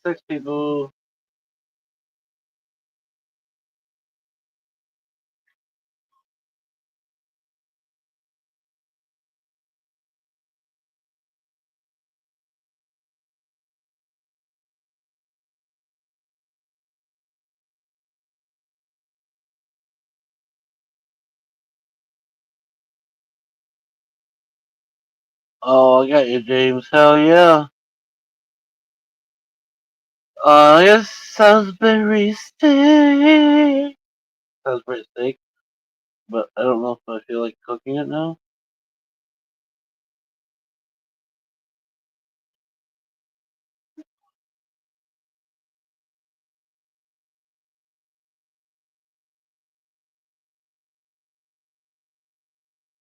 6 people. Oh, I got you, James. Hell yeah. Yes, Salisbury steak. Salisbury steak, but I don't know if I feel like cooking it now.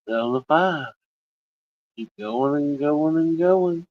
Down to 5. Keep going and going and going.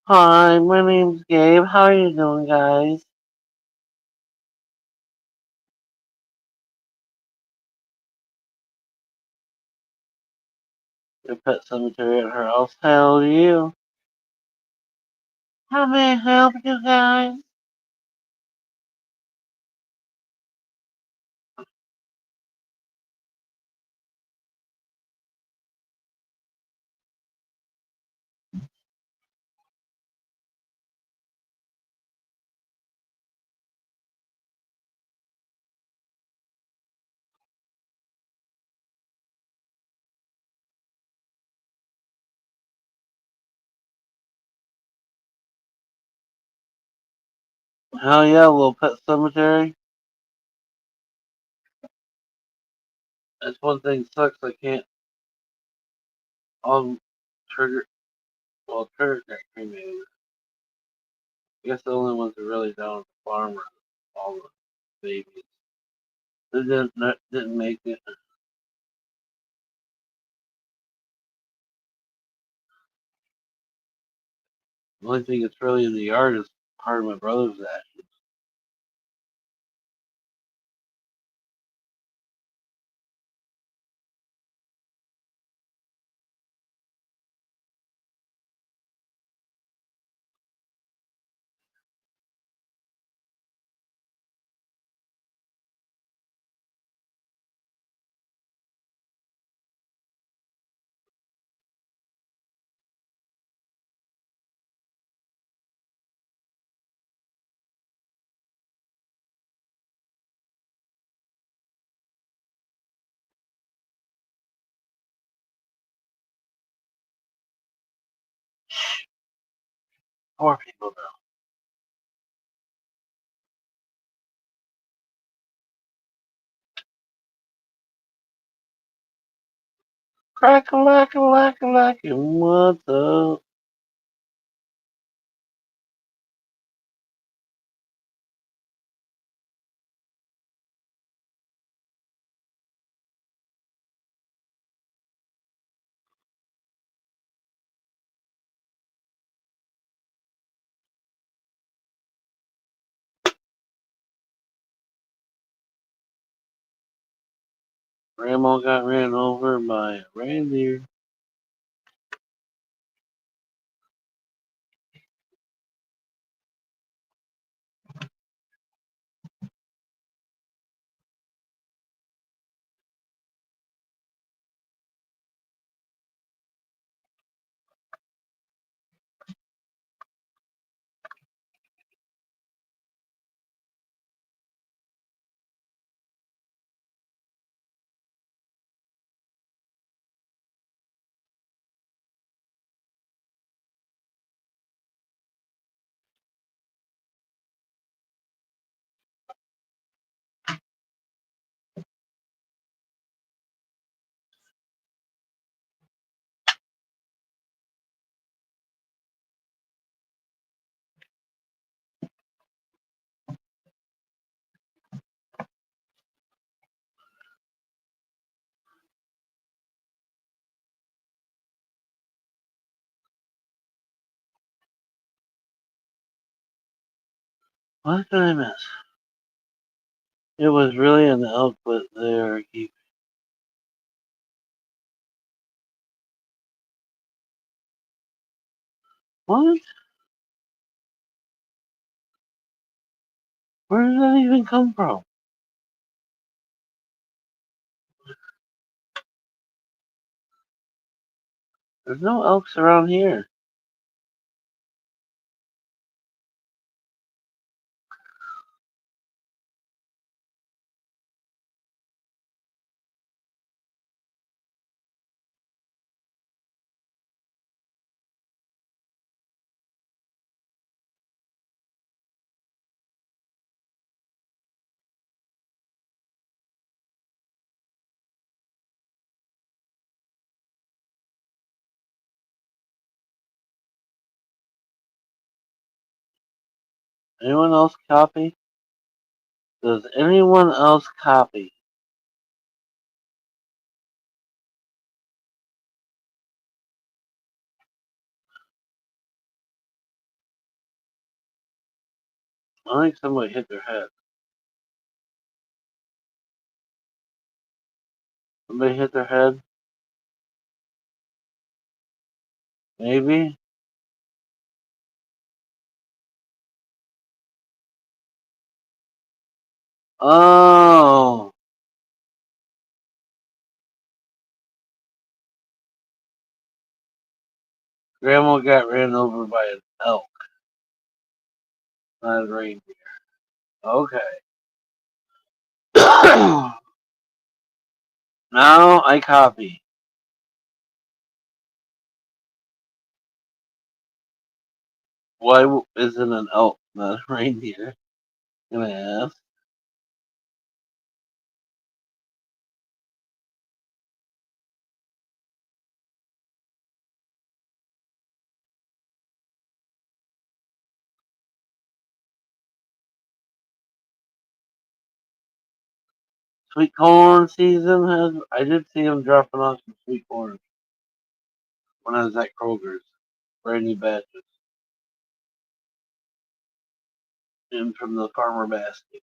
Hi, my name's Gabe. How are you doing, guys? Your pet cemetery at her house. Hell yeah. How may I help you guys? Hell yeah, little pet cemetery. That's one thing sucks. I can't trigger. Well, trigger got cremated. I guess the only ones who really down at the farm are all the babies. They didn't make it. The only thing that's really in the yard is part of my brother's ashes. Poor people though. Crack a lack a lack a lack and what's up? Grandma got ran over by a reindeer. What did I miss? It was really an elk, but they're keep. What? Where did that even come from? There's no elks around here. Anyone else copy? Does anyone else copy? I think somebody hit their head. Somebody hit their head? Maybe? Oh! Grandma got ran over by an elk, not a reindeer. Okay. Now I copy. Why isn't an elk not a reindeer? Can I ask? Sweet corn season has. I did see them dropping off some sweet corn when I was at Kroger's. Brand new batches. In from the farmer basket.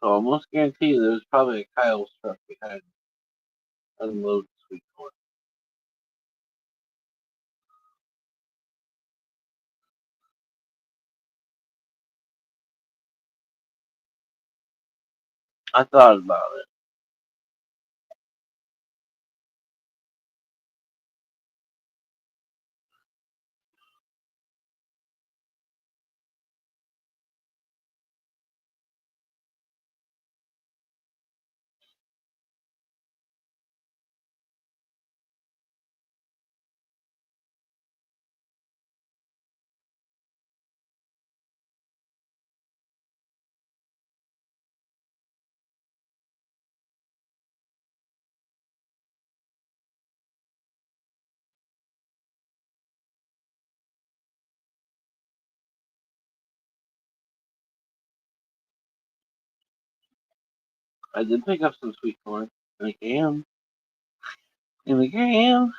So I almost guarantee you there's probably a Kyle's truck behind unload sweet corn. I thought about it. I did pick up some sweet corn in a can. In a can.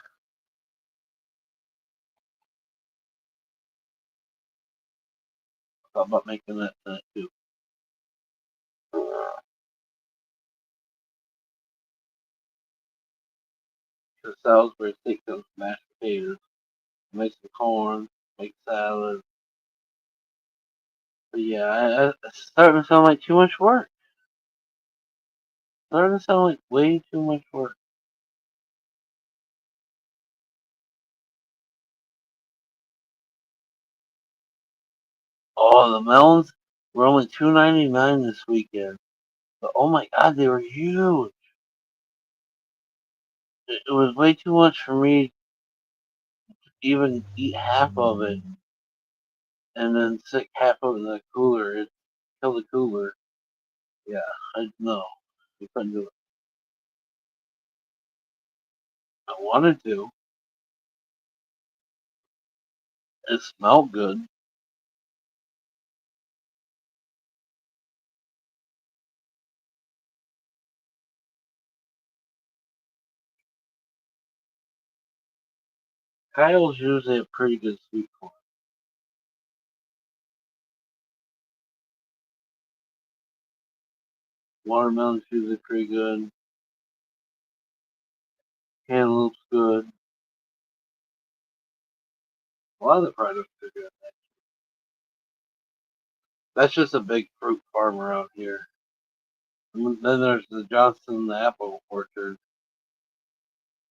Thought about making that tonight too. The Salisbury steak comes with mashed potatoes. Make some corn. Make salad. But yeah, it's starting to sound like too much work. Starting to sound like way too much work. Oh, the melons were only $2.99 this weekend. But oh my god, they were huge. It was way too much for me to even eat half of it and then stick half of it in the cooler. It killed the cooler. Yeah, I no, we couldn't do it. I wanted to. It smelled good. Kyle's usually a pretty good sweet corn. Watermelon's usually pretty good. Cantaloupe's good. A lot of the products are good. That's just a big fruit farm around here. And then there's the Johnson apple orchard,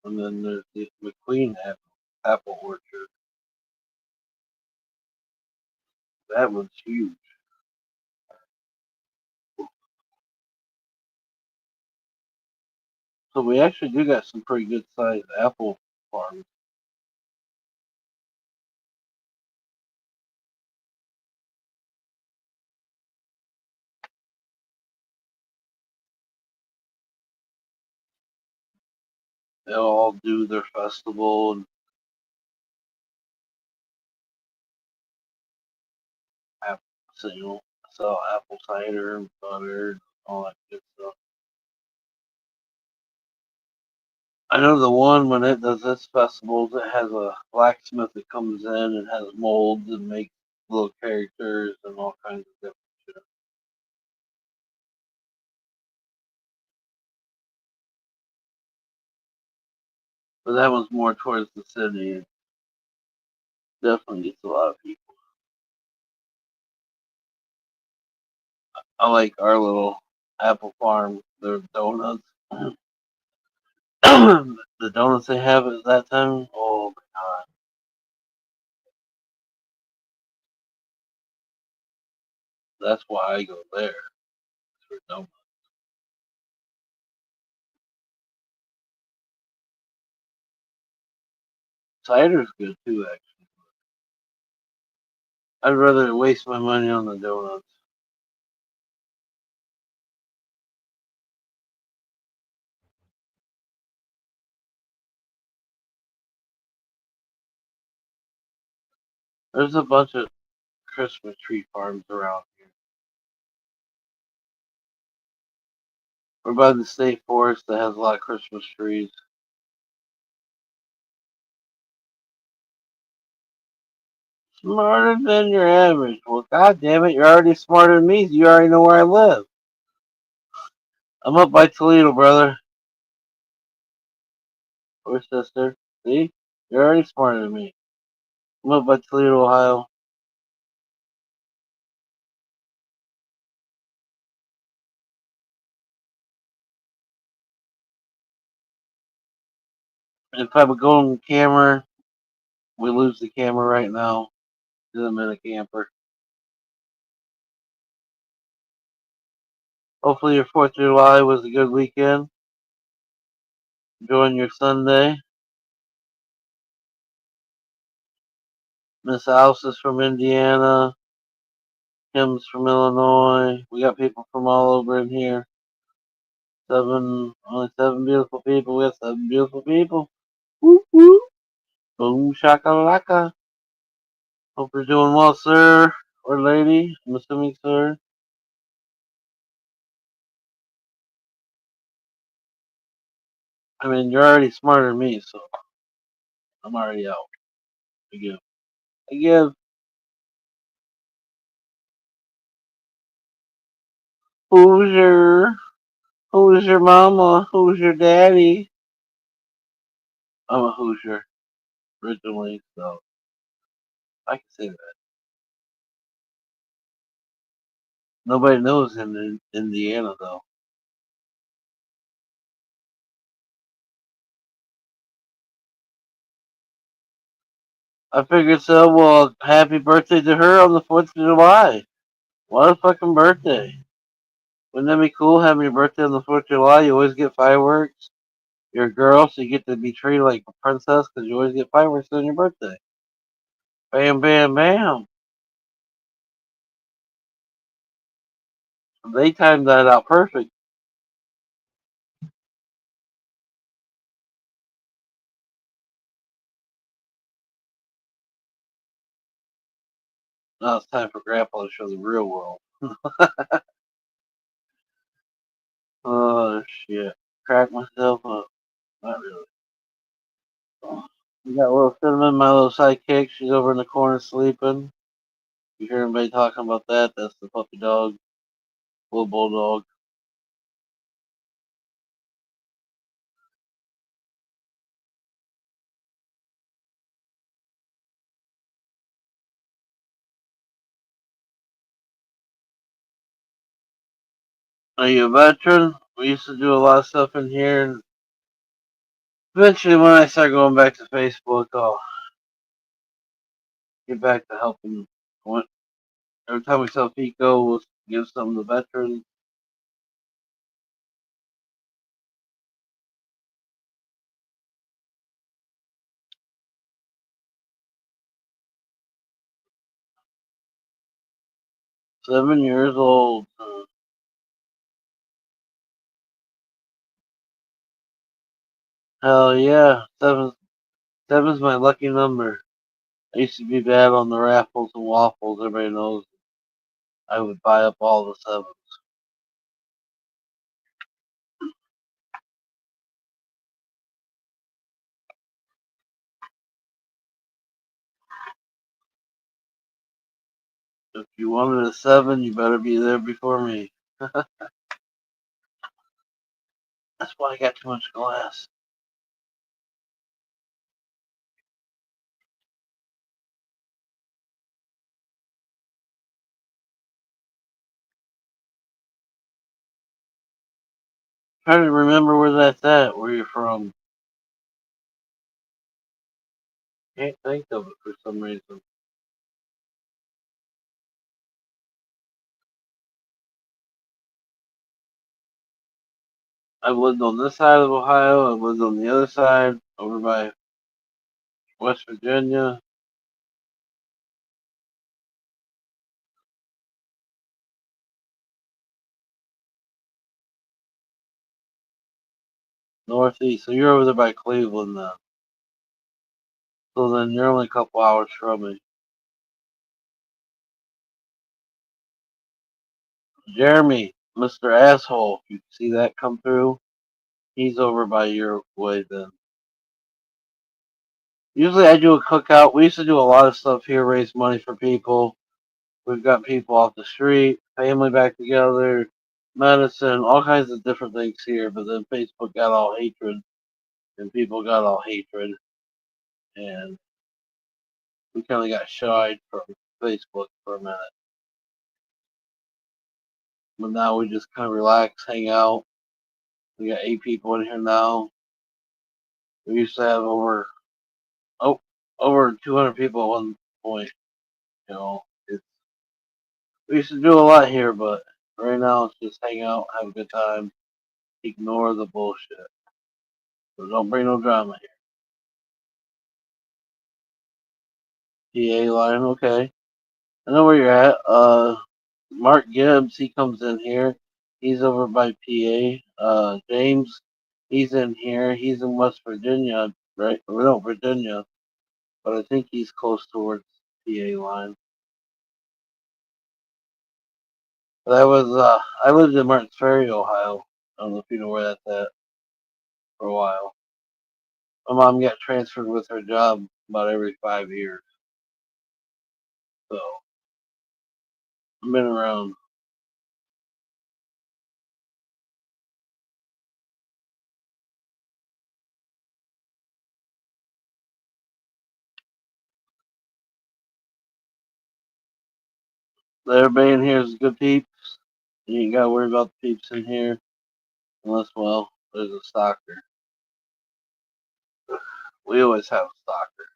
and then there's the McQueen apple orchard. That one's huge. So we actually do got some pretty good sized apple farms. They'll all do their festival and apple, sell apple cider and butter and all that good stuff. I know the one when it does its festivals, it has a blacksmith that comes in and has molds and makes little characters and all kinds of different shit. But that one's more towards the city and definitely gets a lot of people. I like our little apple farm, their donuts. The donuts they have at that time, oh my god. That's why I go there for donuts. Cider's good too, actually. I'd rather waste my money on the donuts. There's a bunch of Christmas tree farms around here. We're by the state forest that has a lot of Christmas trees. Smarter than your average. Well, god damn it, you're already smarter than me. You already know where I live. I'm up by Toledo, brother. Or sister. See? You're already smarter than me. I'm up by Toledo, Ohio. If I would go on the camera, we lose the camera right now. Because I'm in a camper. Hopefully your 4th of July was a good weekend. Enjoying your Sunday. Miss Alice is from Indiana. Kim's from Illinois. We got people from all over in here. Only 7 beautiful people. We have 7 beautiful people. Woo woo. Boom shakalaka. Hope you're doing well, sir or lady. I'm assuming, sir. I mean, you're already smarter than me, so I'm already out. I give. I give. Who's your Who's your mama? Who's your daddy? I'm a Hoosier originally, so I can say that. Nobody knows in Indiana though. I figured so. Well, happy birthday to her on the 4th of July. What a fucking birthday! Wouldn't that be cool? Having your birthday on the 4th of July, you always get fireworks. You're a girl, so you get to be treated like a princess because you always get fireworks on your birthday. Bam, bam, bam. They timed that out perfect. Now it's time for Grandpa to show the real world. Oh shit! Crack myself up. Not really. We got little Cinnamon, my little sidekick. She's over in the corner sleeping. You hear anybody talking about that? That's the puppy dog, little bulldog. Are you a veteran? We used to do a lot of stuff in here, and eventually, when I start going back to Facebook, I'll get back to helping. Every time we sell Pico, we'll give some to veterans. 7 years old. Hell yeah, seven's my lucky number. I used to be bad on the raffles and waffles. Everybody knows I would buy up all the sevens. If you wanted a seven, you better be there before me. That's why I got too much glass. Trying to remember where that's at, where you're from. Can't think of it for some reason. I've lived on this side of Ohio. I've lived on the other side, over by West Virginia. Northeast. So you're over there by Cleveland now. So then you're only a couple hours from me. Jeremy, Mr. Asshole, you see that come through? He's over by your way then. Usually I do a cookout. We used to do a lot of stuff here, raise money for people. We've got people off the street, family back together, medicine, all kinds of different things here. But then Facebook got all hatred, and people got all hatred, and we kind of got shied from Facebook for a minute. But now we just kind of relax, hang out. We got 8 people in here now. We used to have oh over 200 people at one point. We used to do a lot here, but right now it's just hang out, have a good time, ignore the bullshit. So don't bring no drama here. PA line, okay. I know where you're at. Mark Gibbs, he comes in here. He's over by PA. James, he's in here. He's in West Virginia, right? No, Virginia, but I think he's close towards PA line. But I lived in Martins Ferry, Ohio. I don't know if you know where that's at for a while. My mom got transferred with her job about every 5 years, so I've been around. Everybody in here is good peeps. You ain't gotta worry about the peeps in here, unless, well, there's a stalker. We always have a stalker.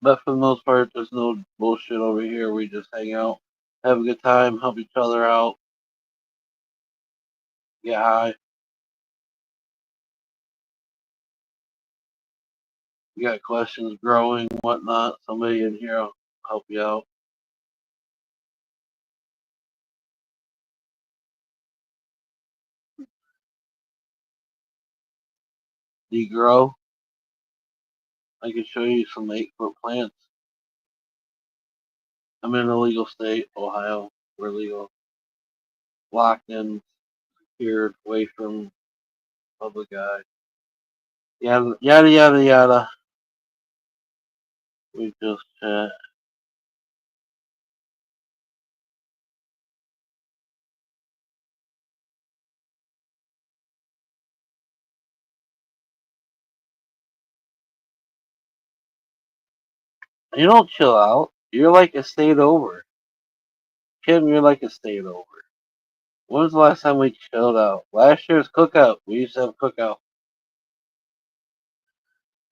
But for the most part, there's no bullshit over here. We just hang out, have a good time, help each other out, get high. You got questions, growing, whatnot, somebody in here will help you out. Do you grow? I can show you some 8 foot plants. I'm in a legal state, Ohio. We're legal. Locked in, here, away from public eye. Yada yada yada yada. We just chat. You don't chill out. You're like a state over. Kim, you're like a state over. When was the last time we chilled out? Last year's cookout. We used to have cookout.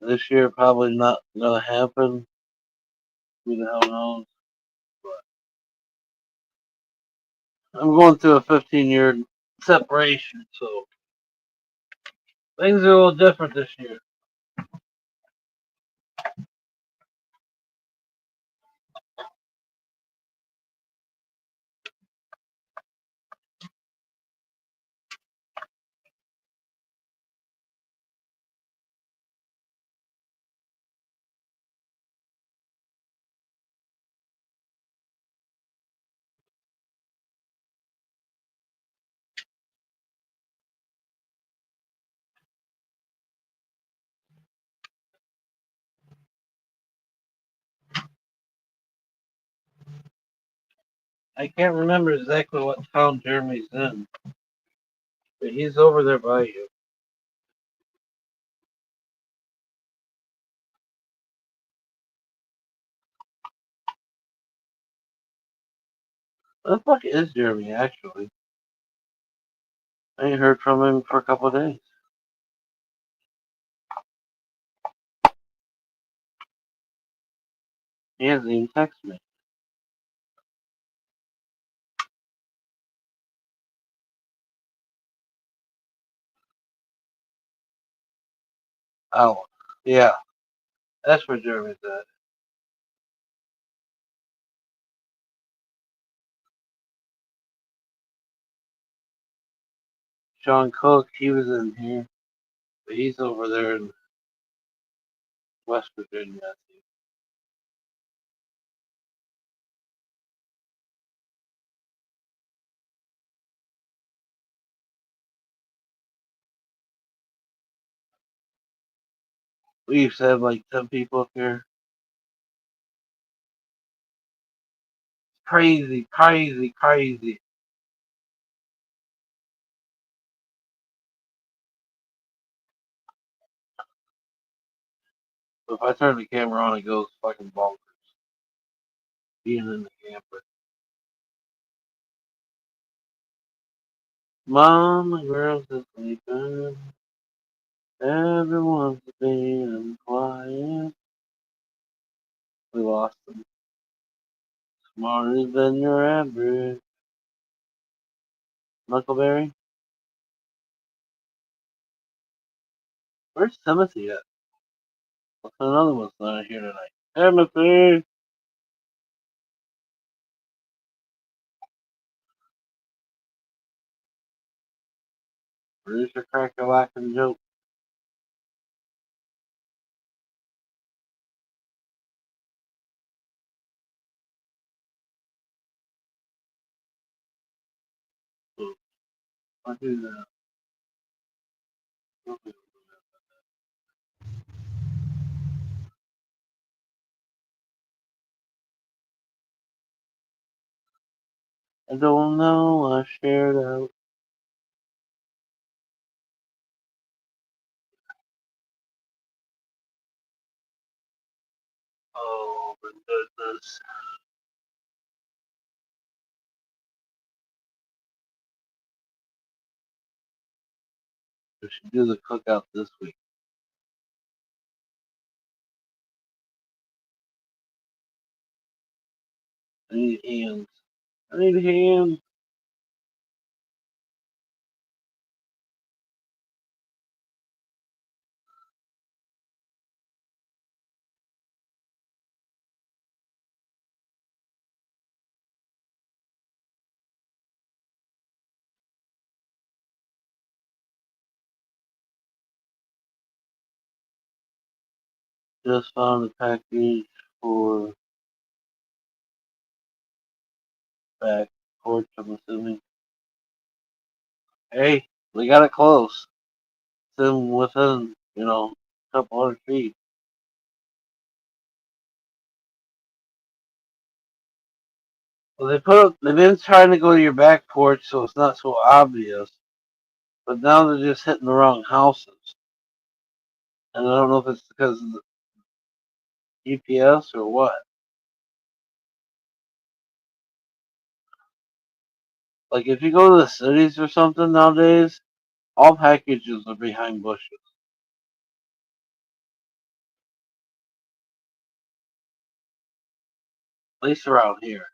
This year probably not gonna happen. Who the hell knows? But I'm going through a 15-year separation, so things are a little different this year. I can't remember exactly what town Jeremy's in, but he's over there by you. Where the fuck is Jeremy, actually? I ain't heard from him for a couple of days. He hasn't even texted me. Oh, yeah, that's where Jeremy's at. Sean Cook, he was in here, but he's over there in West Virginia, I think. We used to have like 10 people up here. Crazy, crazy, crazy. So if I turn the camera on, it goes fucking bonkers. Being in the camper. Mom, the girls are sleeping. Everyone's being quiet. We lost them. Smarter than your average. Knuckleberry? Where's Timothy at? What's another one's not here tonight? Timothy! Producer cracker laughing joke. I do that. I don't know, I shared out. Oh, my goodness. We should do the cookout this week. I need hands. I need hands. Just found a package for back porch, I'm assuming. Hey, we got it close. them within, a couple hundred feet. Well, they've been trying to go to your back porch so it's not so obvious, but now they're just hitting the wrong houses. And I don't know if it's because of the GPS or what. Like if you go to the cities or something nowadays, all packages are behind bushes. At least around here.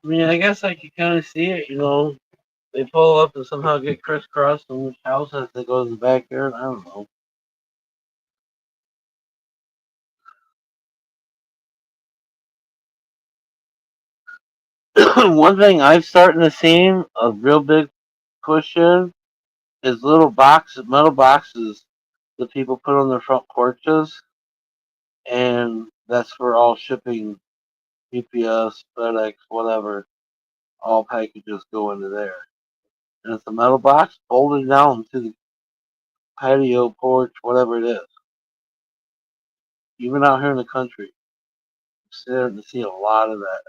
I mean, I guess I could kind of see it. They pull up and somehow get crisscrossed in which house as they go to the backyard. I don't know. One thing I've started to see a real big push in is little boxes, metal boxes that people put on their front porches, and that's for all shipping, UPS, FedEx, whatever. All packages go into there, and it's a metal box bolted down to the patio, porch, whatever it is. Even out here in the country, I'm starting to see a lot of that.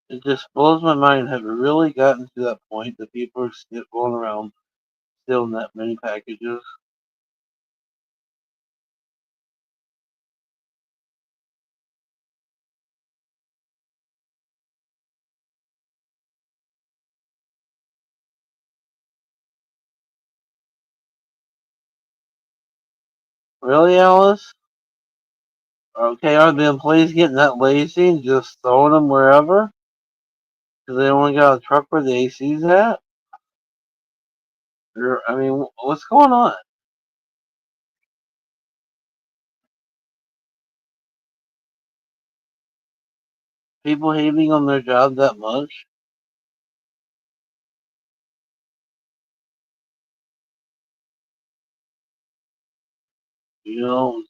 It just blows my mind. Have we really gotten to that point that people are still going around stealing that many packages? Really, Alice? Okay, are the employees getting that lazy and just throwing them wherever? Because they only got a truck where the AC's at? I mean, what's going on? People hating on their job that much?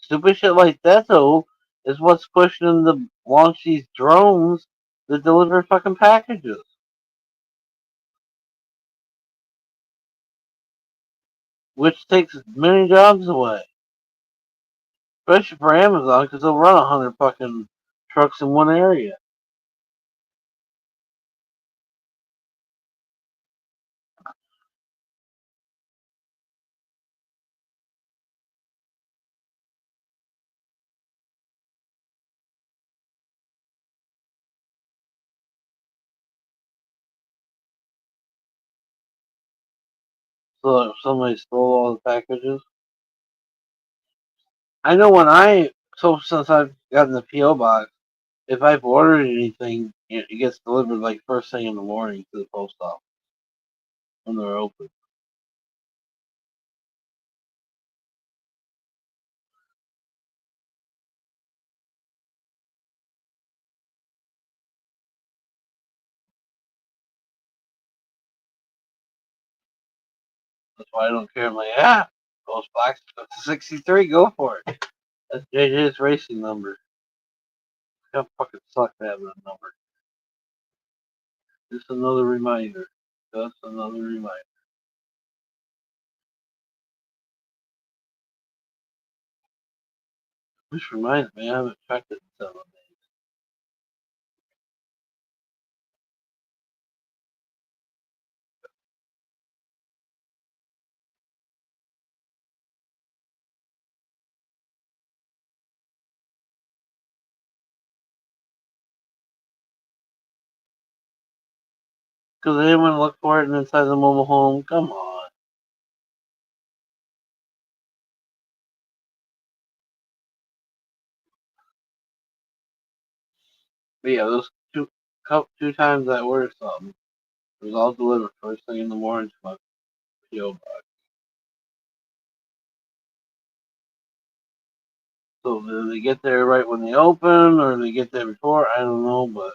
Stupid shit like that, though, is what's pushing them to launch these drones that deliver fucking packages, which takes many jobs away. Especially for Amazon, because they'll run 100 fucking trucks in one area. So if somebody stole all the packages, I know since I've gotten the PO box, if I've ordered anything, it gets delivered like first thing in the morning to the post office when they're open. That's why I don't care. I'm like, post box 63, go for it. That's JJ's racing number. That fucking suck to have that number. Just another reminder. Just another reminder. Which reminds me, I haven't checked it in 7 days. Because they didn't want to look for it inside the mobile home. Come on. But yeah, those two times I ordered something, it was all delivered first thing in the morning to my PO box. So did they get there right when they open, or did they get there before? I don't know, but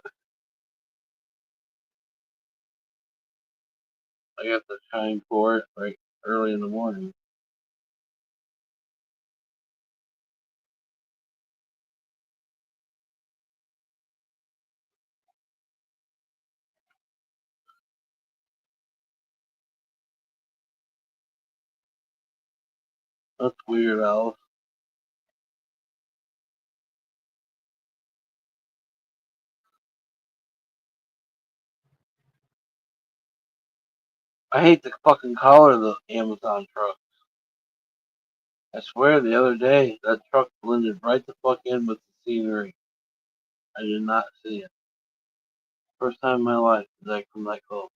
I got the time for it right early in the morning. That's weird, Alice. I hate the fucking color of the Amazon truck. I swear the other day that truck blended right the fuck in with the scenery. I did not see it. First time in my life did I come that close.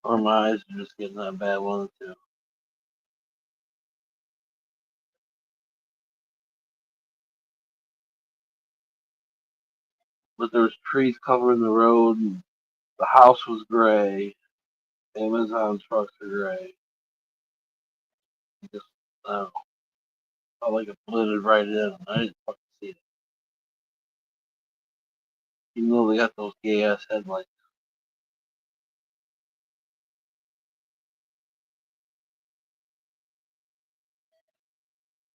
Or my eyes are just getting that bad one too. But there was trees covering the road, and the house was gray. Amazon trucks are gray. Just, I don't know, felt like it blended right in. I didn't fucking see it. Even though they got those gay ass headlights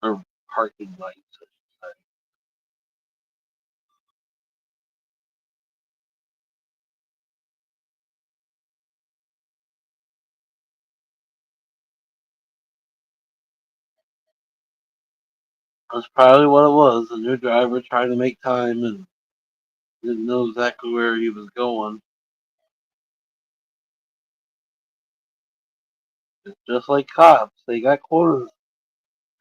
or parking lights, I should say. That's probably what it was. The new driver trying to make time and didn't know exactly where he was going. It's just like cops. They got quotas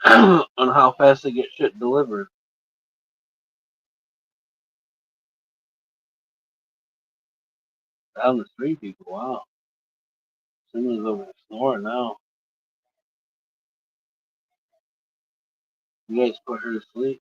on how fast they get shit delivered. Down to three people. Wow. Someone's over there snoring now. You guys put her to sleep.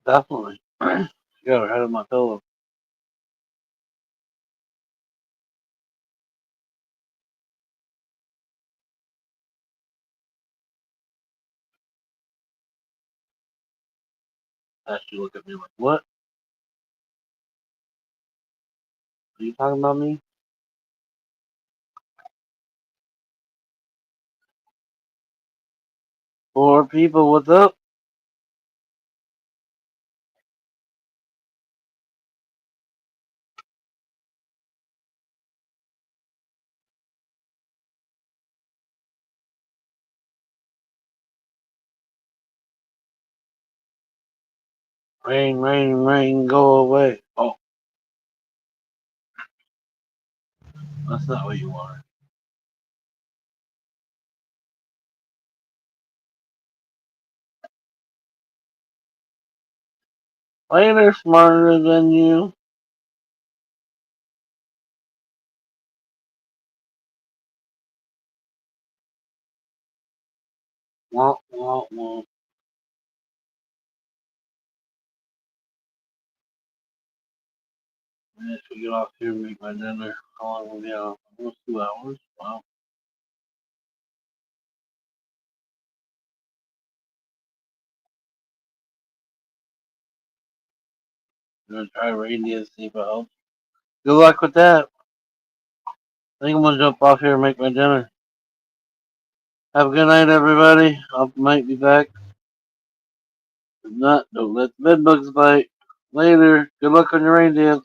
Definitely. She got her head on my pillow. She looked at me like, "What? Are you talking about me?" Four people, what's up? Rain, rain, rain, go away. Oh, that's not what you wanted. Later, smarter than you. Womp, womp, womp. I should get off here and make my dinner. How long will be out? Almost 2 hours. Wow. I'm gonna try reindeer and see if it helps. Good luck with that. I think I'm gonna jump off here and make my dinner. Have a good night, everybody. I might be back. If not, don't let the bed bugs bite. Later. Good luck on your reindeer.